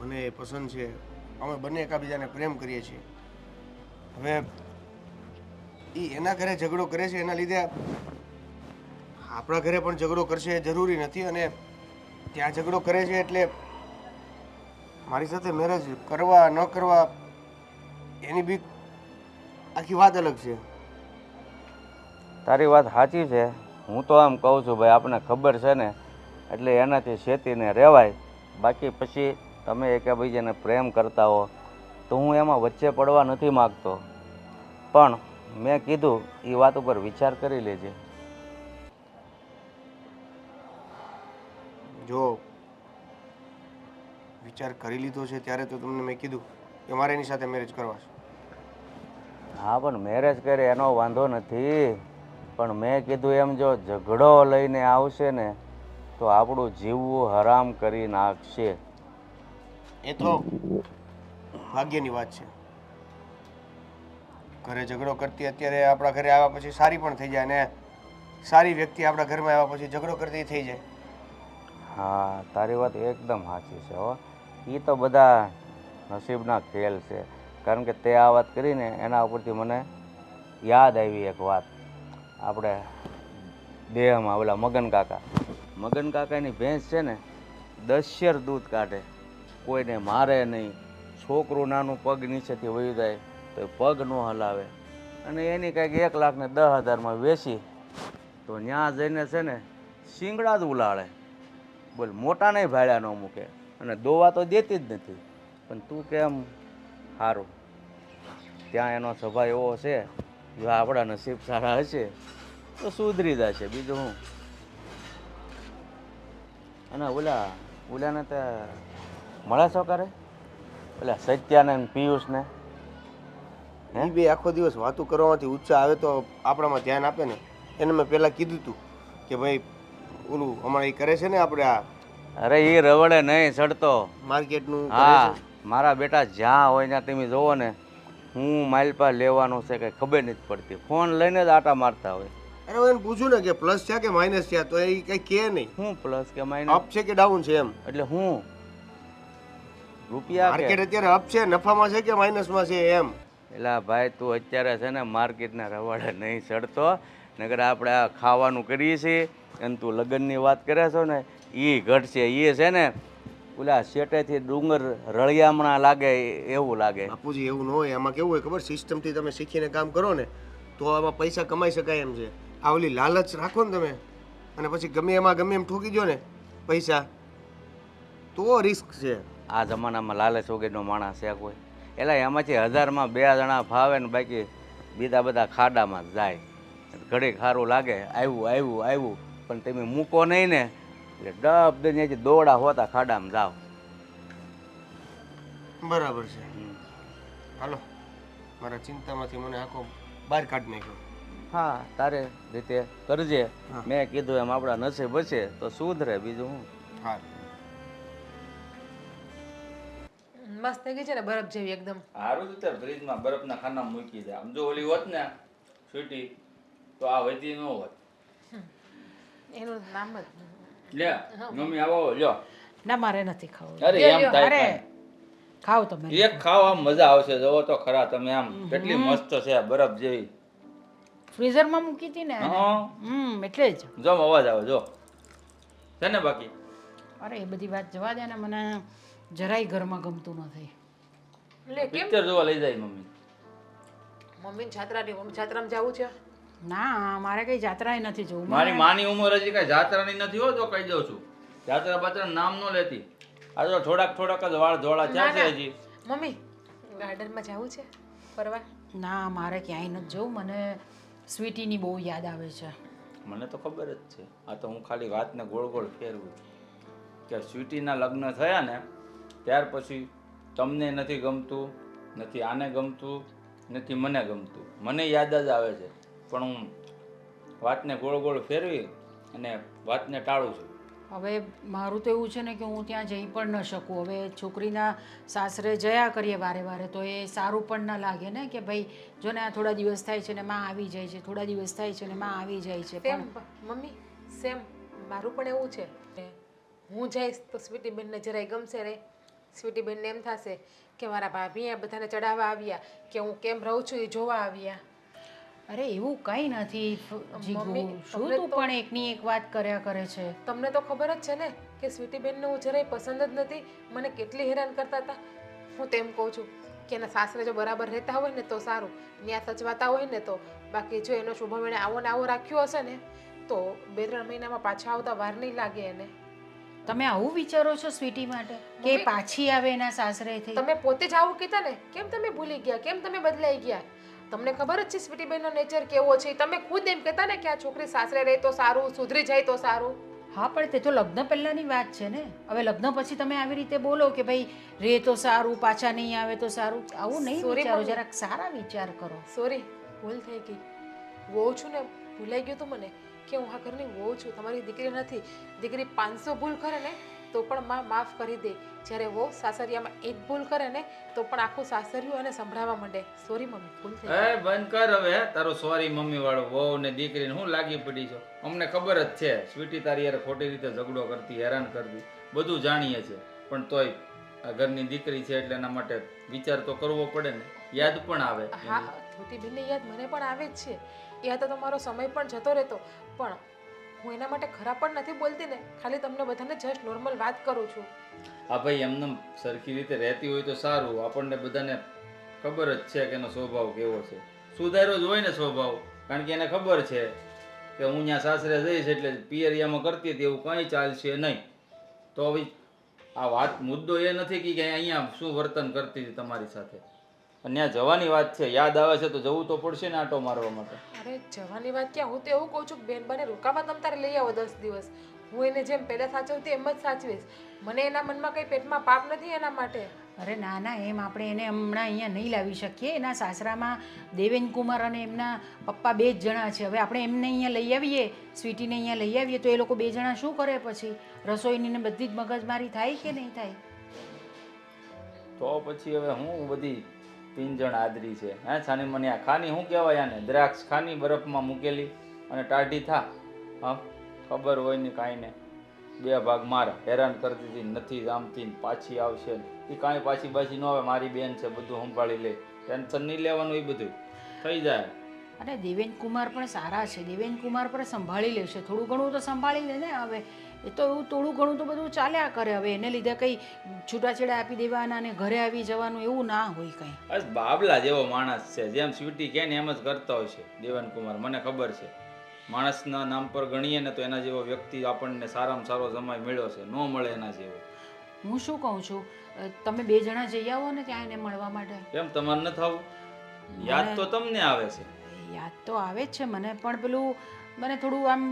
મને એ પસંદ છે, અમે બંને એકાબીજાને પ્રેમ કરીએ છીએ. હવે એ એના ઘરે ઝઘડો કરે છે, એના લીધે આપણા ઘરે પણ ઝઘડો કરશે એ જરૂરી નથી. અને ત્યાં ઝઘડો કરે છે એટલે મારી સાથે મેરેજ કરવા ન કરવા એની બી આખી વાત અલગ છે. તારી વાત સાચી છે. હું તો આમ કહું છું ભાઈ, આપણને ખબર છે ને એટલે એનાથી શેતીને રહેવાય. બાકી પછી તમે એકબીજાને પ્રેમ કરતા હો તો હું એમાં વચ્ચે પડવા નથી માગતો, પણ મેં કીધું એ વાત ઉપર વિચાર કરી લેજે. જો વિચાર કરી લીધો છે ત્યારે તો તમને મેં કીધું કે મારે એની સાથે મેરેજ કરવા છે. હા, પણ મેરેજ કરે એનો વાંધો નથી, પણ મેં કીધું એમ જો ઝઘડો લઈને આવશે ને તો આપણું જીવવું હરામ કરી નાખશે. એ તો ભાગ્યની વાત છે. ઘરે ઝઘડો કરતી અત્યારે આપણા ઘરે આવ્યા પછી સારી પણ થઈ જાય, અને સારી વ્યક્તિ આપણા ઘરમાં આવ્યા પછી ઝઘડો કરતી થઈ જાય. હા, તારી વાત એકદમ સાચી છે હો. એ તો બધા નસીબના ખેલ છે. કારણ કે તે આ વાત કરીને એના ઉપરથી મને યાદ આવી એક વાત. આપણે દેહમાં ઓલા મગન કાકાની ભેંસ છે ને 10 શેર દૂધ કાઢે, કોઈને મારે નહીં. છોકરું નાનું પગ નીચેથી વહી જાય તો એ પગ ન હલાવે, અને એની કંઈક 1,10,000 વેચી તો ત્યાં જઈને છે ને શિંગડા જ ઉલાળે. બોલ, મોટા નહીં ભાડ્યા ન મૂકે, અને દોવા તો દેતી જ નથી. પણ તું કેમ સારું, ત્યાં એનો સ્વભાવ એવો છે. જો આપણા નસીબ સારા હશે તો સુધરી જશે, બીજું હું. અને ઓલાને તે મળે છો કરે, ઓલા સત્યાને પિયુષને? એ બે આખો દિવસ વાતો કરવામાંથી ઉત્સાહ આવે તો આપણામાં ધ્યાન આપે ને. એને મેં પહેલાં કીધું હતું કે ભાઈ ઓલું હમણાં એ કરે છે ને આપણે આ અરે એ રવડે નહીં ચડતો. માર્કેટનું કરે હા, છે. મારા બેટા જ્યાં હોય ત્યાં તમે જોવો ને, હું માલપા લેવાનું છે કંઈ ખબર નથી પડતી. ફોન લઈને જ આટા મારતા હોય. અરે હું એને પૂછું ને કે પ્લસ છે કે માઇનસ છે, તો એ કંઈ કહે નહીં. હું પ્લસ કે માઇનસ? અપ છે કે ડાઉન છે એમ. એટલે હું રૂપિયા માર્કેટ કે? અત્યારે અપ છે, નફામાં છે કે માઇનસમાં છે એમ. એલા ભાઈ, તું અત્યારે છે ને માર્કેટના રવાડે નહીં ચડતો. નગર આપણે આ ખાવાનું કરીએ છીએ અને તું લગ્નની વાત કરે છો ને એ ઘટશે. એ છે ને ઓલા શેટેથી ડુંગર રળિયામણા લાગે એવું લાગે. બાપુજી એવું ન હોય. આમાં કેવું હોય ખબર, સિસ્ટમથી તમે શીખીને કામ કરો ને તો આમાં પૈસા કમાઈ શકાય એમ છે. આ ઓલી લાલચ રાખો ને તમે, અને પછી ગમે એમ ઠોકી દો ને પૈસા, તો રિસ્ક છે. આ જમાનામાં લાલચ વગરનો માણસ છે કોઈ? એલા એમાંથી 1000માં 2 જણા ફાવે ને બાકી બીજા બધા ખાડામાં જ જાય. ઘડીક સારું લાગે, આવ્યું, પણ તમે મૂકો નહીં ને એટલે ડબ દઈને દોડા હોતા ખાડામાં જાઓ. બરાબર છે. હાલો, મારા ચિંતામાંથી મને આખો બહાર કાઢી નાખ્યો. હા, તારે રીતે કરજે. હા. મેં કીધું એમ આપણા નસીબ હશે તો સુધરે, બીજું હું. હા, મસ્ત થઈ ગઈ છે ને, બરફ જેવી એકદમ. સારું તો ફ્રીજમાં બરફના ખાનામાં મૂકી દે. આમ જો ઓલી હોત ને સ્વીટી તો આ વધી ન હોત. એનું નામ જ લે મમ્મી આવો લ્યો. ના, મારે નથી ખાવું. અરે લ્યો, એમ લ્યો, થાય અરે કાંઈ. ખાઓ તમે. એક ખાવ આમ મજા આવશે. જોવો તો ખરા તમે આમ કેટલી મસ્ત છે બરફ જેવી. ફ્રીઝરમાં મૂકી હતી ને એને. હા એટલે જ. જો અવાજ આવે જો છે ને. બાકી અરે એ બધી વાત જવા દે ને, મને જરાય ઘરમાં ગમતું નથી. લે કેમ પિક્ચર જોવા લઈ જાય મમ્મી. મમ્મીને જાત્રામાં જવું છે? ના, મારે કઈ જાત્રાએ નથી જવું. મારી માની ઉંમર હજી કઈ જાત્રાની નથી હો. તો કહી દઉં છું, જાત્રા બાત્રા નામ ન લેતી. આ તો થોડાક જ વાળ ધોળા થયા છે હજી. મમ્મી ગાર્ડનમાં જવું છે ફરવા? ના, મારે ક્યાંય નથી જવું. મને સ્વીટીની બહુ યાદ આવે છે. મને તો ખબર જ છે. આ તો હું ખાલી વાતને ગોળ ગોળ ફેરવું કે સ્વીટીના લગ્ન થયા ને ત્યાર પછી તમને નથી ગમતું, નથી આને ગમતું, નથી મને ગમતું. મને યાદ જ આવે છે, પણ હું વાતને ગોળ ગોળ ફેરવી અને વાતને ટાળું છું. હવે મારું તો એવું છે ને કે હું ત્યાં જઈ પણ ન શકું. હવે છોકરીના સાસરે જયા કરીએ વારે વારે તો એ સારું પણ ના લાગે ને કે ભાઈ જો ને આ થોડા દિવસ થાય છે ને માં આવી જાય છે, થોડા દિવસ થાય છે ને માં આવી જાય છે. સેમ મમ્મી, સેમ મારું પણ એવું છે. હું જઈશ તો સ્વીટી બેનને જરાય ગમશે રે. સ્વીટી બેનને એમ થશે કે મારા ભાભી આ બધાને ચડાવવા આવ્યા, કે હું કેમ રહું છું એ જોવા આવ્યા. અરે એવું કંઈ નથી જીગુ. મમ્મી, શું તમને તું તો- પણ એકની એક વાત કર્યા કરે છે? તમને તો ખબર જ છે ને કે સ્વીટી બેનને હું જરાય પસંદ જ નથી. મને કેટલી હેરાન કરતા હતા. હું તેમ કહું છું કે એના સાસરે જો બરાબર રહેતા હોય ને તો સારું, ત્યાં સચવાતા હોય ને તો. બાકી જો એનો શુભ એને આવો ને આવો રાખ્યો હશે ને તો 2-3 મહિનામાં પાછા આવતા વાર નહીં લાગે એને. તમે આવું વિચારો છો સ્વીટી માટે કે મમ્મી- પાછી આવે એના સાસરેથી? તમે પોતે જ આવું કીધા ને, કેમ તમે ભૂલી ગયા? કેમ તમે બદલાઈ ગયા? તમને ખબર જ છે સ્વીટી બેનનો નેચર કેવો છે. તમે ખુદ એમ કહેતા ને કે આ છોકરી સાસરે રહે તો સારું, સુધરી જાય તો સારું. હા, પણ તે તો લગ્ન પહેલાંની વાત છે ને. હવે લગ્ન પછી તમે આવી રીતે બોલો કે ભાઈ રે તો સારું, પાછા નહીં આવે તો સારું. આવું નહીં Sorry, વિચારો, મમ્મી. જરાક સારા વિચાર કરો. સોરી, ભૂલ થઈ ગઈ. વહુ છું ને, ભૂલાઈ ગયું તું મને કે હું આ ઘરની વહુ છું, તમારી દીકરી નથી. દીકરી 500 ભૂલ કરે ને તો પણ માં માફ કરી દે. જ્યારે વહુ સાસરિયામાં એક ભૂલ કરે ને તો પણ આખું સાસરિયું એને સંભળાવવા માંડે. સોરી મમ્મી, ભૂલ થઈ ગઈ. એ બંધ કર હવે તારો સોરી મમ્મી વાળો. વહુ ને દીકરીને હું લાગી પડી છો. અમને ખબર જ છે સ્વીટી તારી યાર ખોટી રીતે ઝઘડો કરતી, હેરાન કરતી, બધું જાણીએ છે. પણ તોય આ ઘરની દીકરી છે એટલે એના માટે વિચાર તો કરવો પડે ને. યાદ પણ આવે. હા, છોટી બેનની યાદ મને પણ આવે જ છે. એ હતા તો મારો સમય પણ જતો રહેતો. પણ હું એના માટે ખરાબ પણ નથી બોલતી ને, ખાલી તમને બધાને જસ્ટ નોર્મલ વાત કરું છું. આ ભાઈ એમને સરખી રીતે રહેતી હોય તો સારું. આપણને બધાને ખબર જ છે કે એનો સ્વભાવ કેવો છે. સુધાર્યો જ હોય ને સ્વભાવ. કારણ કે એને ખબર છે કે હું ત્યાં સાસરે જઈશ એટલે પિયરિયામાં કરતી હતી એવું કંઈ ચાલશે નહીં. તો હવે આ વાત મુદ્દો એ નથી કે અહીંયા શું વર્તન કરતી હતી તમારી સાથે. અને ત્યાં જવાની વાત છે, યાદ આવે છે તો જવું તો પડશે ને આટો મારવા માટે. અરે જવાની વાત ક્યાં, હું તો એવું કહું છું કે બેન બને રોકાવા તમ તારે લઈ આવો 10 દિવસ. હું એને જેમ પહેલા સાચવતી એમ જ સાચવીશ. મને એના મનમાં કંઈ પેટમાં પાપ નથી એના માટે. અરે ના ના, એમ આપણે એને હમણાં અહીંયા નહીં લાવી શકીએ. એના સાસરામાં દેવેન કુમાર અને એમના પપ્પા 2 જ જણા છે. હવે આપણે એમને અહીંયા લઈ આવીએ, સ્વીટીને અહીંયા લઈ આવીએ તો એ લોકો 2 જણા શું કરે પછી? રસોઈની ને બધી જ મગજમારી થાય કે નહીં થાય? તો પછી હવે હું બધી પિંજણ આદરી છે હે છાની મને. આ ખાની શું કહેવાય આને? દ્રાક્ષ ખાની બરફમાં મૂકેલી અને ટાઢી થા. હા, ખબર હોય ને કાંઈ ને 2 ભાગ મારા. હેરાન કરતી હતી, નથી આમથી ને પાછી આવશે એ કાંઈ પાછી ન આવે. મારી બેન છે, બધું સંભાળી લે. ટેન્શન નહીં લેવાનું, એ બધું થઈ જાય. અને દેવેન કુમાર પણ સારા છે. દેવેન કુમાર પણ સંભાળી લેશે. થોડું ઘણું તો સંભાળી લે ને. હવે એ તો એવું થોડું ઘણું તો બધું ચાલ્યા કરે. હવે એને લીધે કંઈ છૂટાછેડા આપી દેવાના અને ઘરે આવી જવાનું એવું ના હોય કંઈ. બસ બાબલા જેવો માણસ છે. જેમ સ્વીટી કહે ને એમ જ કરતા હોય છે દેવન કુમાર. મને ખબર છે. માણસના નામ પર ગણીએ ને તો એના જેવો વ્યક્તિ આપણને સારામાં સારો સમય મળ્યો છે. ન મળે એના જેવો. હું શું કહું છું, તમે 2 જણા જઈ આવો ને ત્યાં એને મળવા માટે. કેમ તમારે ન થવું? યાદ તો તમને આવે છે. યાદ તો આવે જ છે મને, પણ પેલું મને થોડું આમ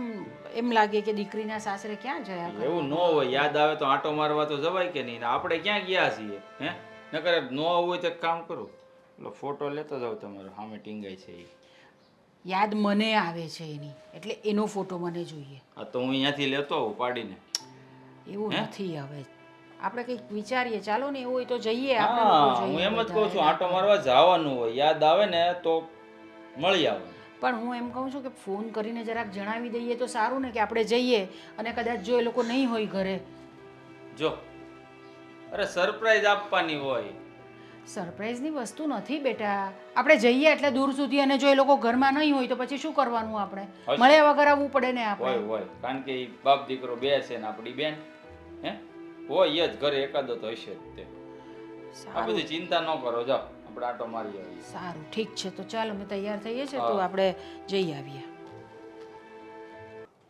એમ લાગે કે દીકરીના સાસરે ક્યાં જયા કરે. એવું ન હોય. યાદ આવે તો આંટો મારવા તો જવાય કે નહીં? આપણે ક્યાં ગયા છીએ હે? નકર ન હોય તો એક કામ કરું, પેલો ફોટો લેતો જાવ તમારો સામે ટીંગાય છે એ. યાદ મને આવે છે એની, એટલે એનો ફોટો મને જોઈએ. આ તો હું અહીંયાથી લેતો આવું પાડીને. એવું નથી. હવે આપણે કંઈક વિચારીએ. ચાલો ને, એવું હોય તો જઈએ આપણે હા, લોકો હું જઈએ એમ જ બધા. કહું છું આંટો મારવા જવાનું હોય. યાદ આવે ને તો મળી આવવાનું. પણ હું એમ કહું છું કે ફોન કરીને જરાક જણાવી દઈએ તો સારું ને કે આપણે જઈએ અને કદાચ જો એ લોકો નહીં હોય ઘરે. જો અરે સરપ્રાઈઝ આપવાની હોય. સરપ્રાઈઝની વસ્તુ નથી બેટા. આપણે જઈએ એટલે દૂર સુધી અને જો એ લોકો ઘરમાં નહીં હોય તો પછી શું કરવાનું આપણે? હશે. મળ્યા વગર આવવું પડે ને હોય આપણે. હોય કારણ કે ઈ બાપ દીકરો બે છે ને આપણી બેન હે હોય જ ઘરે એકાદો તો હશે જ તે. આ સારું બધી ચિંતા ન કરો, જાઓ આપણે આટો મારી આવીએ. સારું ઠીક છે તો ચાલો અમે તૈયાર થઈએ છીએ તો હા. આપણે જઈ આવીએ.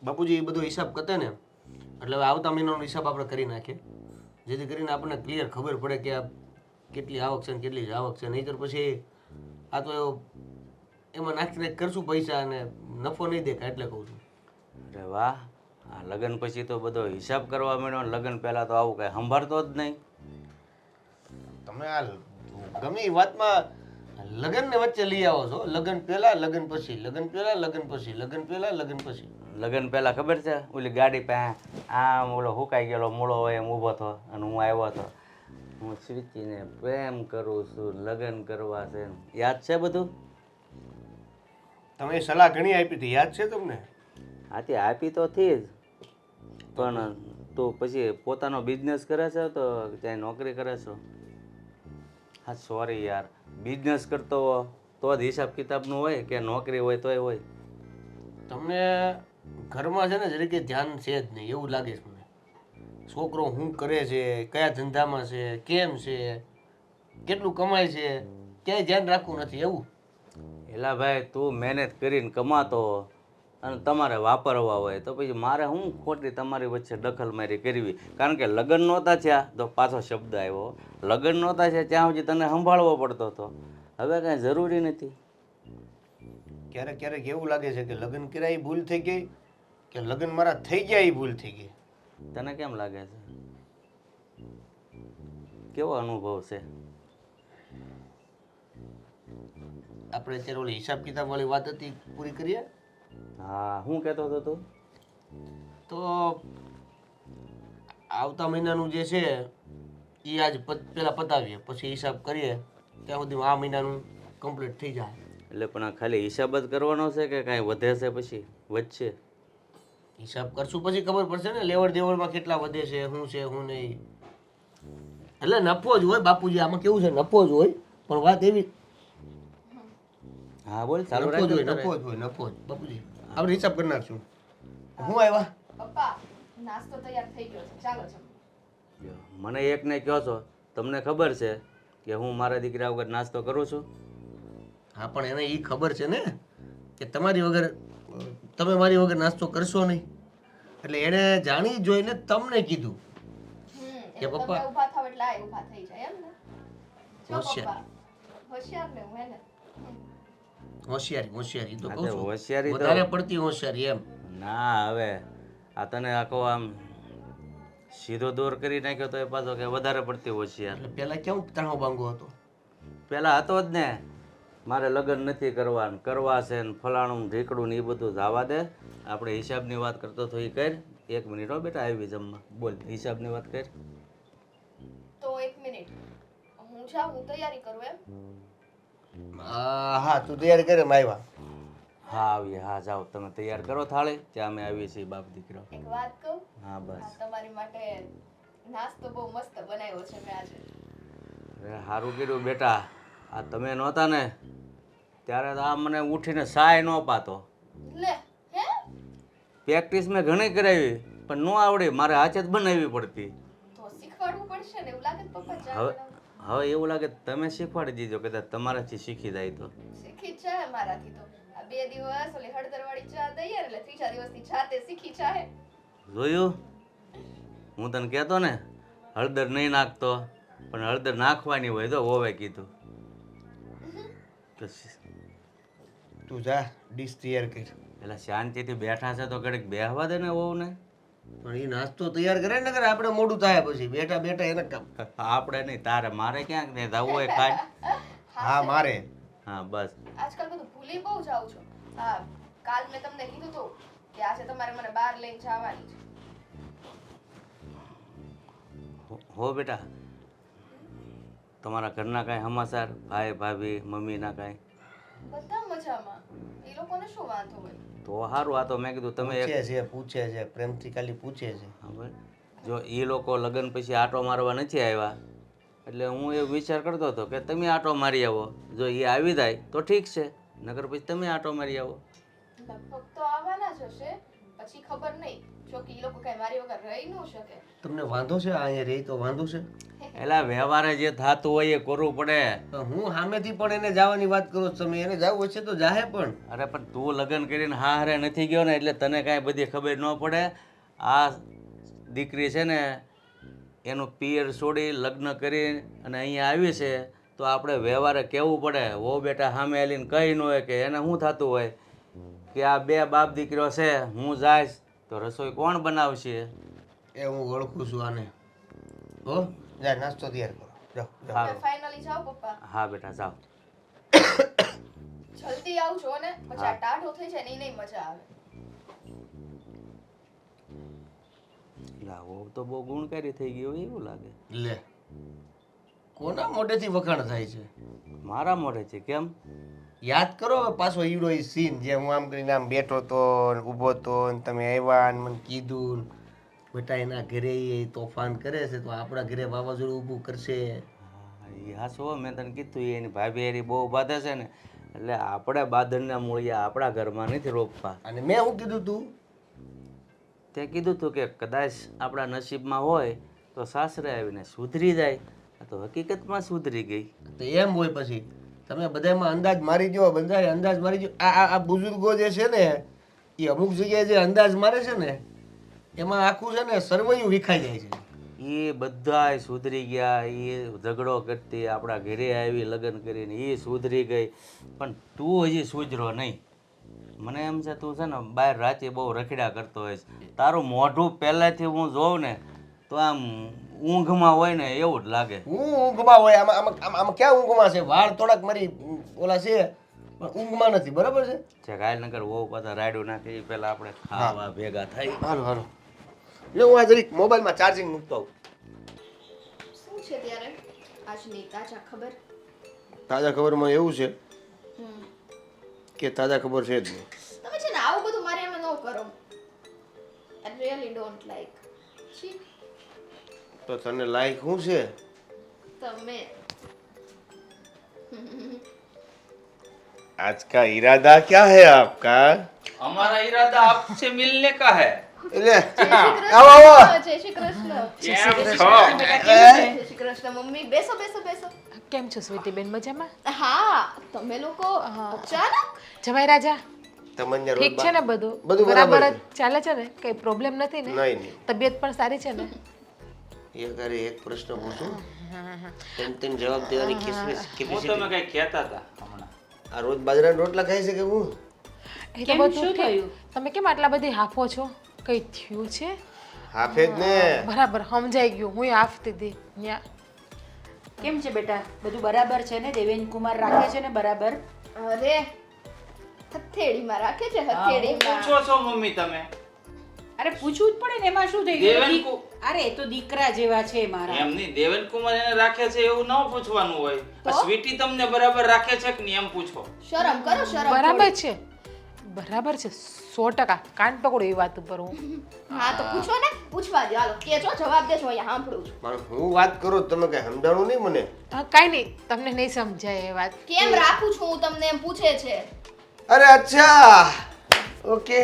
બાપુજી એ બધો હિસાબ કરતે ને એટલે હવે આવતા મહિનાનો હિસાબ આપણે કરી નાખીએ, જેથી કરીને આપણને ક્લિયર ખબર પડે કે આ કેટલી આવક છે ને કેટલી જ આવક છે. નહીંતર પછી આ તો એમાં નાખી કરશું પૈસા અને નફો નહીં દેખાય એટલે કહું છું. અરે વાહ, આ લગ્ન પછી તો બધો હિસાબ કરવા માંડ્યો ને લગ્ન પહેલાં તો આવું કાંઈ સંભાળતો જ નહીં. તમે આ ગમે એ વાતમાં લગ્નને વચ્ચે લઈ આવો છો. લગ્ન પહેલા લગ્ન પછી, લગ્ન પહેલા લગ્ન પછી, લગ્ન પહેલા લગ્ન પછી. લગ્ન પહેલાં ખબર છે ઓલી ગાડી પાસે આમ ઓલો હુકાઈ ગયેલો મૂળો હોય એમ ઊભો હતો અને હું આવ્યો હતો, હું શ્રીચીને પ્રેમ કરું છું, લગ્ન કરવા છે. યાદ છે બધું? તમે સલાહ ઘણી આપી હતી, યાદ છે તમને? આથી આપી તો થી જ, પણ તું પછી પોતાનો બિઝનેસ કરે છે તો ત્યાં નોકરી કરે છો? હા સોરી યાર, બિઝનેસ કરતો હો તો જ હિસાબ કિતાબનું હોય કે નોકરી હોય તોય હોય? તમને ઘરમાં છે ને જરીકે ધ્યાન છે જ નહીં એવું લાગે છે મને. છોકરો શું કરે છે, કયા ધંધામાં છે, કેમ છે, કેટલું કમાય છે, ક્યાંય ધ્યાન રાખવું નથી એવું. એલા ભાઈ તું મહેનત કરીને કમાતો હો અને તમારે વાપરવા હોય તો પછી મારે શું ખોટી તમારી વચ્ચે દખલમારી કરવી? કારણ કે લગ્ન નહોતા થયા તો પાછો શબ્દ આવ્યો, લગ્ન નહોતા થયા ત્યાં સુધી તને સંભાળવો પડતો હતો, હવે કાંઈ જરૂરી નથી. ક્યારેક ક્યારેક એવું લાગે છે કે લગ્ન કર્યા એ ભૂલ થઈ ગઈ કે લગ્ન મારા થઈ ગયા એ ભૂલ થઈ ગઈ. તને કેમ લાગે છે? કેવો અનુભવ છે? આપણે અત્યારે ઓલી હિસાબ કિતાબ વાળી વાત હતી પૂરી કરીએ. હા, શું કહેતો હતો તું? તો આવતા મહિનાનું જે છે એ આજ પેલા પતાવીએ, પછી હિસાબ કરીએ ત્યાં સુધી આ મહિનાનું કમ્પ્લીટ થઈ જાય. એટલે પણ આ ખાલી હિસાબ જ કરવાનો છે કે કાંઈ વધે છે પછી વધશે? હિસાબ કરશું પછી ખબર પડશે ને લેવડ દેવડમાં કેટલા વધે છે, શું છે શું નહીં. એટલે નફો જ હોય બાપુજી, આમાં કેવું છે નફો જ હોય, પણ વાત એવી હા બોલ, ચાલુ નફો જ હોય, રાખ. નફો જ હોય, નફો જ. બાપુજી આપણે હિસાબ કરી નાખશું. હું આવ્યા? પપ્પા નાસ્તો તૈયાર થઈ ગયો છે, ચાલો છો. મને એકને કહો છો, તમને ખબર છે કે હું મારા દીકરા વગર નાસ્તો કરું છું? હા પણ એને એ ખબર છે ને કે તમારી વગર તમે મારી વગર નાસ્તો કરશો નહીં, એટલે એને જાણી જોઈને તમને કીધું કે એટલે પપ્પા- તમે ઊભા થાવ એટલે આ ઊભા થઈ જાય એમ ને? જો હોશિયાર. પપ્પા હોશિયાર ને હું હે ને. હોશિયારી હોશિયારી તો આ કહું તો છું, હોશિયારી તો- વધારે પડતી હોશિયારી એમ. ના હવે આ તને આખો આમ સીધો દોર કરી નાખ્યો તો એ પાછો કે વધારે પડતી હોશિયાર. એટલે પેલા કેવું તાણો બાંગો હતો. પહેલાં હતો જ ને, મારે લગ્ન નથી કરવા ને કરવા છે ને ફલાણું ને ઢીકડું ને એ બધું જવા દે. આપણે હિસાબની વાત કરતો તો એ કર. 1 મિનિટ હો બેટા, આવી જમવા. બોલ, હિસાબની વાત કર. તો 1 મિનિટ હું જાઉં, હું તૈયારી કરું એમ. હા તું તૈયાર કરે આવ્યા. હા આવીએ, હા જાઓ તમે તૈયાર કરો થાળી, ત્યાં અમે આવીએ છીએ બાપ દીકરો. એક વાત કહું, હા બસ. આ તમારી માટે નાસ્તો બહુ મસ્ત બનાવ્યો છે મેં આજે. અરે સારું કર્યું બેટા, આ તમે નહોતા ને ત્યારે તો આ મને ઉઠીને સાય ન પાતો. લે હે પ્રેક્ટિસ મેં ઘણી કરાવી પણ ન આવડી, મારે હાથે જ બનાવવી પડતી. તો શીખવાડવું પડશે ને, એવું લાગે ને પપ્પા ચા હવે બનાવવું. હવે એવું લાગે તમે શીખવાડી દીધો, કદાચ તમારાથી શીખી જાય તો. શીખી જ જાય મારાથી તો. આ 2 દિવસ ઓલી હળદરવાળી ચા તૈયાર, એટલે ત્રીજા દિવસથી જાતે શીખી જાય. જોયું, હું તને કહેતો ને હળદર નહીં નાખતો, પણ હળદર નાખવાની હોય તો હોવે કીધું. તો તું જા ડીશ તૈયાર કર. એટલે શાંતિથી બેઠા છે તો ઘડીક બેહવા દે ને વહુને. પણ એ નાસ્તો તૈયાર કરે ને કરે આપણે મોડું થાય પછી બેઠા બેઠા એને કામ. આપણે નહીં, તારે મારે ક્યાંક નહીં જવું હોય ખાય. હા મારે હા બસ. આજકાલ બધું ભૂલી બહુ જાઉં છું. હા, કાલ મેં તમને કીધું હતું કે આજે તમારે મને બહાર લઈને જવાની છે. હો બેટા, તમારા ઘરના કાંઈ સમાચાર, ભાઈ ભાભી મમ્મીના કાંઈ? બધા મજામાં. એ લોકોને શું વાંધો હોય? તો સારું, આ તો મેં કીધું તમે એક પૂછે છે પ્રેમથી ખાલી પૂછે છે. હા, બસ. જો એ લોકો લગ્ન પછી આંટો મારવા નથી આવ્યા એટલે હું એ વિચાર કરતો હતો કે તમે આંટો મારી આવો. જો એ આવી જાય તો ઠીક છે, નકર પછી તમે આંટો મારી આવો. લગભગ તો આવવાના જ હશે, પછી ખબર નહીં. જો કે ઈ લોકો કઈ મારી વગર રહી ન શકે. તમને વાંધો છે અહીંયા રહી તો વાંધો છે? એલા વ્યવહારે જે થતું હોય એ કરવું પડે. તો હું સામેથી પણ એને જવાની વાત કરો છો તમે, એને જવું હશે તો જાહે પણ. અરે પણ તું લગ્ન કરીને હારે નથી ગયો ને એટલે તને કાંઈ બધી ખબર ન પડે. આ દીકરી છે ને એનું પિયર છોડી લગ્ન કરી અને અહીંયા આવી છે તો આપણે વ્યવહારે કહેવું પડે. વો બેટા સામે આવીને કહી ન હોય કે એને શું થતું હોય કે આ બે બાપ દીકરીઓ છે, હું જાઈશ તો રસોઈ કોણ બનાવશે? એ હું ઓળખું છું આને. હો જા નાસ્તો તૈયાર કરો. જાઓ જાઓ. સારું. ફાઇનલી જાઓ પપ્પા, હા બેટા જાઓ. જલ્દી આવજો ને, પછી આ ટાઢો થઈ જાય ને ઈ નહીં મજા આવે. લાવો તો બહુ ગુણકારી થઈ ગઈ હોય એવું લાગે. લે કોના મોઢેથી વખાણ થાય છે? મારા મોઢે છે. કેમ? યાદ કરો હવે પાછો ઈડો ઈ સીન જે હું આમ કરીને આમ બેઠો તો ને ઊભો તો ને તમે આવ્યા ને મને કીધું ને બેટા એના ઘરે એ તોફાન કરે છે તો આપણા ઘરે વાવાઝોડું ઊભું કરશે. હા શું મેં તને કીધું એની ભાભી એરી બહુ બાધે છે ને એટલે આપણે બાંધણના મૂળિયા આપણા ઘરમાં નથી રોપવા. અને મેં શું કીધું તું? તે કીધું તું કે કદાચ આપણા નસીબમાં હોય તો સાસરે આવીને સુધરી જાય. આ તો હકીકતમાં સુધરી ગઈ. તો એમ હોય પછી તમે બધામાં અંદાજ મારી દો, બધાય અંદાજ મારી દો. આ બુઝુર્ગો જે છે ને એ અમુક જગ્યાએ જે અંદાજ મારે છે ને એમાં આખું છે ને સરવૈયું વિખાઈ જાય છે. એ બધાય સુધરી ગયા. એ ઝઘડો કરતી આપણા ઘરે આવી લગ્ન કરીને એ સુધરી ગઈ પણ તું હજી સુધરો નહીં. મને એમ છે તું છે ને બહાર રાતે બહુ રખડ્યા કરતો હોય છે. તારું મોઢું પહેલાંથી હું જોઉં ને તો આમ ઊંઘમાં હોય ને એવું જ લાગે. હું ઊંઘમાં હોય આમાં ક્યાં ઊંઘમાં છે? વાળ થોડાક મારી ઓલા છે પણ ઊંઘમાં નથી. બરાબર છે? છે કાલ નગર વહુ પાછા રાયડું નાખે એ પહેલાં આપણે ખાવા ભેગા થઈ. હાલો હાલો જો હું આ જરીક મોબાઈલમાં ચાર્જિંગ મૂકતો આવું. શું છે ત્યારે આજની તાજા ખબર? તાજા ખબરમાં એવું છે કે તાજા ખબર છે જ નહીં. તમે છે ને આવું બધું મારે એમ ન કરો. I really don't like. છી, તો તને લાઈક શું છે? તમે आज का इरादा क्या है आपका? हमारा इरादा आपसे मिलने का है. એટલે આવો આવો. જય શ્રી કૃષ્ણ. કેમ છો? જય શ્રી કૃષ્ણ મમ્મી. બેસો બેસો બેસો. કેમ છો સ્વીટી બેન? મજામાં? હા, તમે લોકો અચાનક? જમાઈ રાજા તમને રોજ ઠીક છે ને? બધું બધું બરાબર બરાબર જ ચાલે છે ને? કઈ પ્રોબ્લેમ નથી ને? નહીં નહીં તબિયત પણ સારી છે ને? એક પ્રશ્ન પૂછું તેમ જવાબ દેવાની હું તમે કઈ કહેતા હતા હમણાં. આ રોજ બાજરાના રોટલા ખાય છે કે હું? એ તો કેમ? બધું શું ઠીક. થયું? તમે કેમ આટલા બધી હાફો છો? કઈ થયું છે? હાફેજ ને બરાબર સમજાઈ ગયું. હું હાફતી હતી ન્યા. કેમ છે બેટા? બધું બરાબર છે ને? દેવેન કુમાર રાખે છે ને બરાબર? અરે હથેળીમાં રાખે છે, હું હથેળીમાં. પૂછો છો મમ્મી તમે? અરે પૂછવું જ પડે ને, એમાં શું થઈ દેવેન ગયું? કુ- અરે એ તો દીકરા જેવા છે મારા. એમ નહીં, દેવેન કુમાર એને રાખે છે એવું ન પૂછવાનું હોય. આ સ્વીટી તમને બરાબર રાખે છે કે નહીં એમ પૂછો. શરમ કરો, શરમ. બરાબર છે, બરાબર છે 100%. કાન પકડો એ વાત ઉપર હું. હા તો પૂછો ને, પૂછવા દો. હાલો કેજો, જવાબ દેજો, અહીંયા સાંભળું છું. મારે હું વાત કરું તમે કઈ સમજાણું નહીં મને. કાંઈ નહીં, તમને નહીં સમજાય એ વાત. કેમ રાખું છું હું તમને એમ પૂછે છે. અરે અચ્છા ઓકે.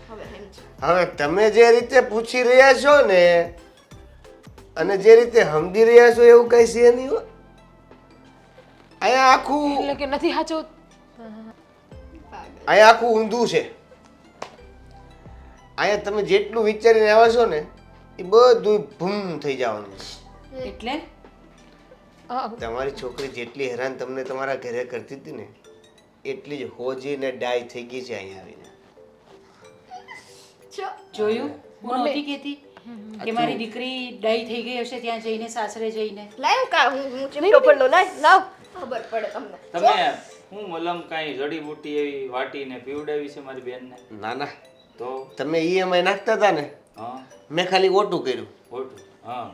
હવે એમ છે. હવે તમે જે રીતે પૂછી રહ્યા છો ને અને જે રીતે સમજી રહ્યા છો એવું કઈ છે નહીં હો. અહીંયા આખું એટલે કે નથી સાચું. અહીંયા આખું ઊંધું છે. અહીંયા તમે જેટલું વિચારીને આવ્યા છો ને એ બધું ભૂમ થઈ જવાનું છે. એટલે તમારી છોકરી જેટલી હેરાન તમને તમારા ઘરે કરતી હતી ને એટલી જ હોજી ને ડાય થઈ ગઈ છે અહીંયા આવીને. જોયું? હું નહોતી કહેતી કે મારી દીકરી ડાઈ થઈ ગઈ હશે ત્યાં જઈને, સાસરે જઈને. લાવ કા હું ચીપટો પડલો લાવ ખબર પડે તમને. તમે હું મલમ કાંઈ જડીબુટી એવી વાટીને પીવડાવી છે મારી બેનને? ના ના તો તમે ઈએમઆઈ નાખતા હતા ને હા મેં ખાલી ઓટું કર્યું. ઓટો હા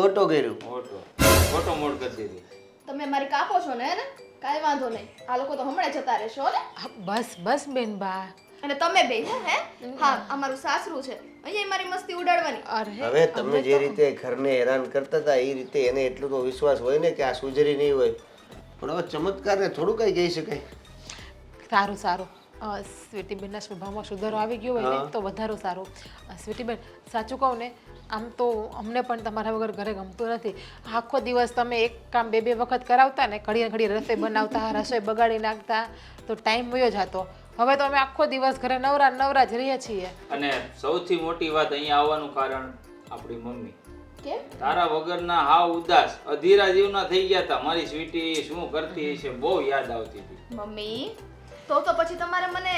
ઓટો કર્યું. ઓટો મોડ કરી દીધી. તમે મારી કાપો છો ને? કાંઈ વાંધો નહીં. આ લોકો તો હમણાં જતા રહેશો ને. બસ બસ બેન બા, અને તમે બે હે હા અમારું સાસરું છે અહીંયા મારી મસ્તી ઉડાડવાની અરે હવે તમે જે રીતે ઘરને હેરાન કરતા હતા એ રીતે એને એટલો તો વિશ્વાસ હોય ને કે આ સુધરી નહીં હોય. પણ હવે ચમત્કારને થોડું કઈ કહી શકાય. સારું સારું સ્વીટીબેનના સ્વભાવમાં સુધારો આવી ગયો હોય ને તો વધારે સારું. સ્વીટીબેન સાચું કહું ને આમ તો અમને પણ તમારા વગર ઘરે ગમતું નથી. આખો દિવસ તમે એક કામ બે વખત કરાવતા ને ઘડીએ ઘડી રસોઈ બનાવતા રસોઈ બગાડી નાખતા તો ટાઈમ વયો જતો. હવે તો અમે આખો દિવસ ઘરે નવરા જ રહીએ છીએ. અને સૌથી મોટી વાત અહીંયા આવવાનું કારણ આપણી મમ્મી. કેમ તારા વગરના હાવ ઉદાસ અધીરા જીવના થઈ ગયા હતા. મારી સ્વીટી શું કરતી હશે બહુ યાદ આવતી હતી. મમ્મી તો પછી તમારે મને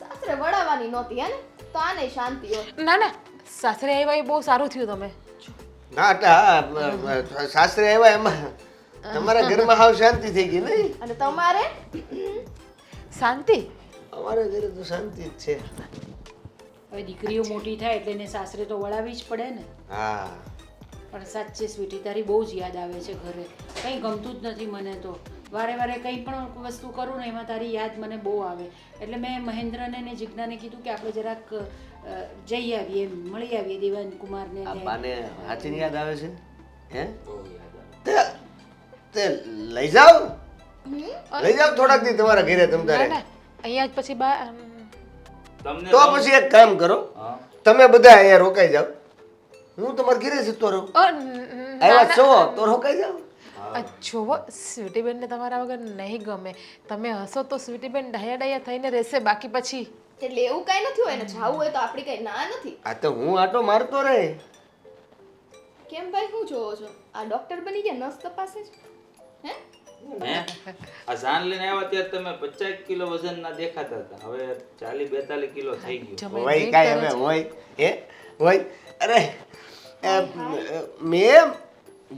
સાસરે વળાવવાની નહોતી હે ને તો આને શાંતિ હોય. ના ના સાસરે આવ્યા એ બહુ સારું થયું તમે. ના એટલે હા સાસરે આવ્યા એમાં તમારા ઘરમાં હાવ શાંતિ થઈ ગઈ નહીં? અને તમારે શાંતિ અમારા ઘરે તો શાંતિ જ છે. હવે દીકરીઓ મોટી થાય એટલે એને સાસરે તો વળાવી જ પડે ને. હા પણ સાચે સ્વીટી તારી બહુ જ યાદ આવે છે ઘરે. કંઈ ગમતું જ નથી મને તો. વારે કંઈ પણ વસ્તુ કરું ને એમાં તારી યાદ મને બહુ આવે. એટલે મેં મહેન્દ્રને ને જિજ્ઞાને કીધું કે આપણે જરાક જઈ આવીએ એમ મળી આવીએ દેવાન કુમારને આ ને. બાને હાચીની યાદ આવે છે હે? બહુ યાદ આવે. તે લઈ જાઓ લઈ જાઓ થોડાક દી તમારા ઘરે તમ ના તારે. ના અહીંયા જ પછી બા તમને તો પછી એક કામ કરો હા તમે બધા અહીંયા રોકાઈ જાઓ. હું તમારા ઘરે જતો રહું. આવ્યા છો તો રોકાઈ જાઓ. જુઓ સ્વીટીબેનને તમારા વગર નહીં ગમે. તમે હશો તો સ્વીટીબેન ડાયા થઈને રહેશે. બાકી પછી એટલે એવું કઈ નથી હોય ને જાવું હોય તો આપણી કઈ ના નથી. આ તો હું આટો મારતો રહે. કેમ ભાઈ શું જોવો છો આ ડોક્ટર બની ગયા નસ તપાસે છે હે હે? આ જાન લઈને આવ્યા ત્યારે તમે 50 કિલો વજનના દેખાતા હતા. હવે 40-42 કિલો થઈ ગયું. હોય કાંઈ હવે હોય હે હોય. અરે મેં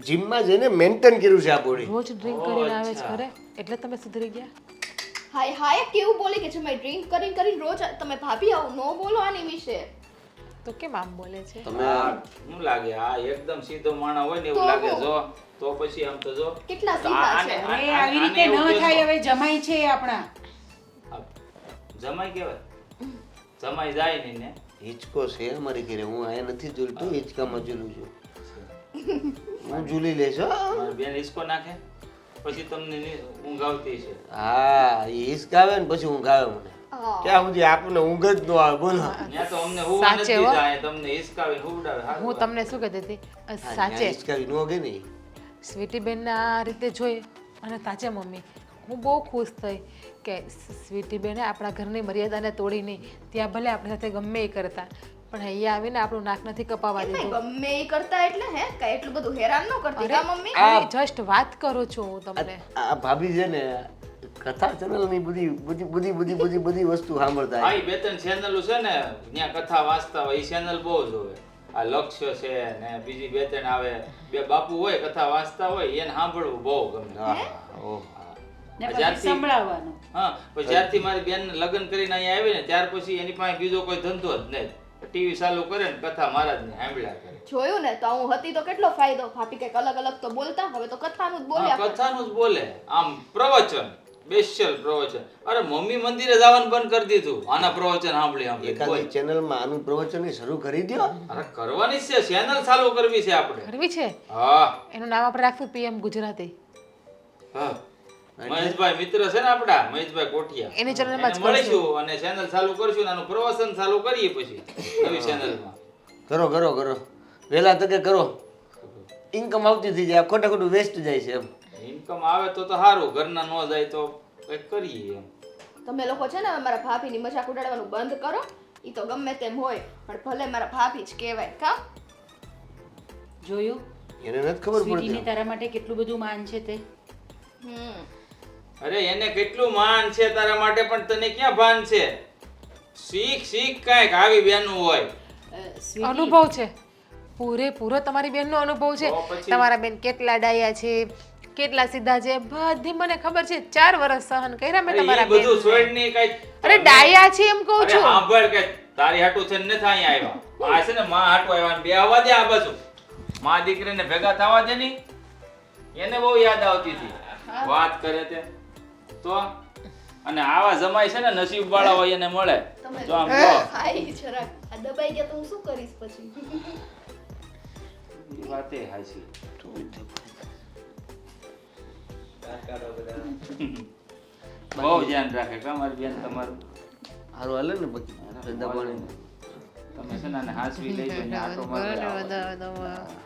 જીમમાં જઈને મેન્ટેન કર્યું છે આ બોડી. રોજ ડ્રિંક કરીને આવે છે ઘરે એટલે તમે સુધરી ગયા. હાય હાય કેવું બોલે કે છે મેં ડ્રિંક કરીને રોજ તમે ભાભી આવું નો બોલો આની વિશે. તો કેમ આમ બોલે છે? તમે શું લાગે આ એકદમ સીધો માણસ હોય ને એવું તો લાગે જો તો પછી આમ તો જો કેટલા તો સીધા છે. અરે આવી રીતે ન થાય. હવે જમાઈ છે આપણા. જમાઈ કહેવાય. જમાઈ જાય નહીં ને. હિંચકો છે અમારી ઘરે. હું અહીંયા નથી ઝૂલતો હિંચકામાં ઝૂલું છું. હું ઝૂલી લઈશ હો. મારી બેન હિસકો નાખે પછી તમને ઊંઘ આવતી છે. હા એ હિંચકાવે ને પછી ઊંઘ આવે મને. ક્યાં સુધી આપણને ઊંઘ જ ન આવે બોલો. ત્યાં તો અમને હુવા સાચે નથી હો. જાય તમને હિસકાવીને હુવડાવે. હારું હું વાત. તમને શું કહેતી હતી સાચે હિંચકાવી ન ગઈ ને. સ્વીટીબેનને આ રીતે જોઈ અને તાજે મમ્મી હું બહુ ખુશ થઈ કે સ્વીટીબેને આપણા ઘરની મર્યાદાને તોડી નહીં. ત્યાં ભલે આપણી સાથે ગમે એ કરતા પણ અહીંયા આવીને આપણું નાક નથી કપાવા એમ નહીં, દીધું. ગમે એ કરતા એટલે હે કઈ એટલું બધું હેરાન ન કરતી કા મમ્મી. જસ્ટ વાત કરું છું હું તમને. આ ભાભી છે ને કથા ચેનલ ની બધી વસ્તુ સાંભળતા હા, ઈ બે ત્રણ ચેનલો છે ને ત્યાં કથા વાંચતા હોય એ ચેનલ બહુ જોવે. આ લક્ષ્ય છે ને બીજી બે ત્રણ આવે. બે બાપુ હોય કથા વાંચતા હોય એને સાંભળવું બહુ ગમે. ઓહ ને આ પછી જ્યારથી- સંભળાવવાનું. હા પછી જ્યારથી મારી બેન લગ્ન કરીને અહીંયા આવી ને ત્યાર પછી એની પાસે બીજો કોઈ ધંધો જ નહીં. ટીવી ચાલુ કરે ને કથા મહારાજની સાંભળ્યા કરે. જોયું ને તો હું હતી તો કેટલો ફાયદો. ભાભી કઈક અલગ અલગ તો બોલતા હવે તો કથાનું જ હા, બોલ્યા કરે. કથાનું જ બોલે. આમ પ્રવચન સ્પેશિયલ પ્રવચન. અરે મમ્મી મંદિરે જવાનું બંધ કરી દીધું આના પ્રવચન સાંભળી. એકાદી ચેનલમાં આનું પ્રવચન શરૂ કરી દો. અરે કરવાની જ છે. ચેનલ ચાલુ કરવી છે આપણે. કરવી છે હા એનું નામ આપણે રાખવું પીએમ ગુજરાતી. હા મહેશભાઈ મિત્ર છે ને આપડા મહેશભાઈ કોઠિયા એની ચેનલમાં જ એને મળીશું અને ચેનલ ચાલુ કરશું અને આનું પ્રવચન ચાલુ કરીએ પછી નવી ચેનલમાં. કરો વહેલા તકે કરો. ઇન્કમ આવતી થઈ જાય ખોટું વેસ્ટ જાય છે એમ. ઇન્કમ આવે તો સારું. ઘરના ન જાય તો કંઈક કરીએ એમ. તમે લોકો છે ને હવે મારા ભાભીની મજાક ઉડાડવાનું બંધ કરો. ઈ તો ગમે તેમ હોય પણ ભલે મારા ભાભી જ કહેવાય કા. જોયું એને નથી ખબર સ્વીટીને પડતી. તારા માટે કેટલું બધું માન છે તે. અરે એને કેટલું માન છે તારા માટે પણ તને ક્યાં ભાન છે? શીખ કાંઈક આવી બેનું હોય. સ્વીટી અનુભવ છે પૂરેપૂરો તમારી બેનનો અનુભવ છે. તો પછી? તમારા બેન કેટલા ડાયા છે કેટલા સીધા છે બધી મને ખબર છે. 4 વર્ષ સહન કર્યા મેં અરે તમારા ઈ બધું બેન. છોડની કાંઈક અરે ડાયા છે એમ કહું અરે છું. સાંભળ કે તારી હાટુ થઈને નથી અહીંયા આવ્યા. આ છે ને માં હાટુ આવ્યા ને બે આવવા દે આ બાજુ. માં દીકરીને ભેગા થવા દે ની. એને બહુ યાદ આવતી હતી. વાત કરે તે તો અને આવા જમાય છે ને નસીબ વાળા હોય એને મળે તમે જો આમ જો આઈ જરાક આ દબાઈ ગયા તો હું શું કરીશ પછી એ વાતે હાચી બહુ ધ્યાન રાખે તમારી બેન તમારું સારું હાલે ને પછી ધંધા પાણી તમે છે ને આને હાંસવી લઈ જઈને આટો મારવા આવો.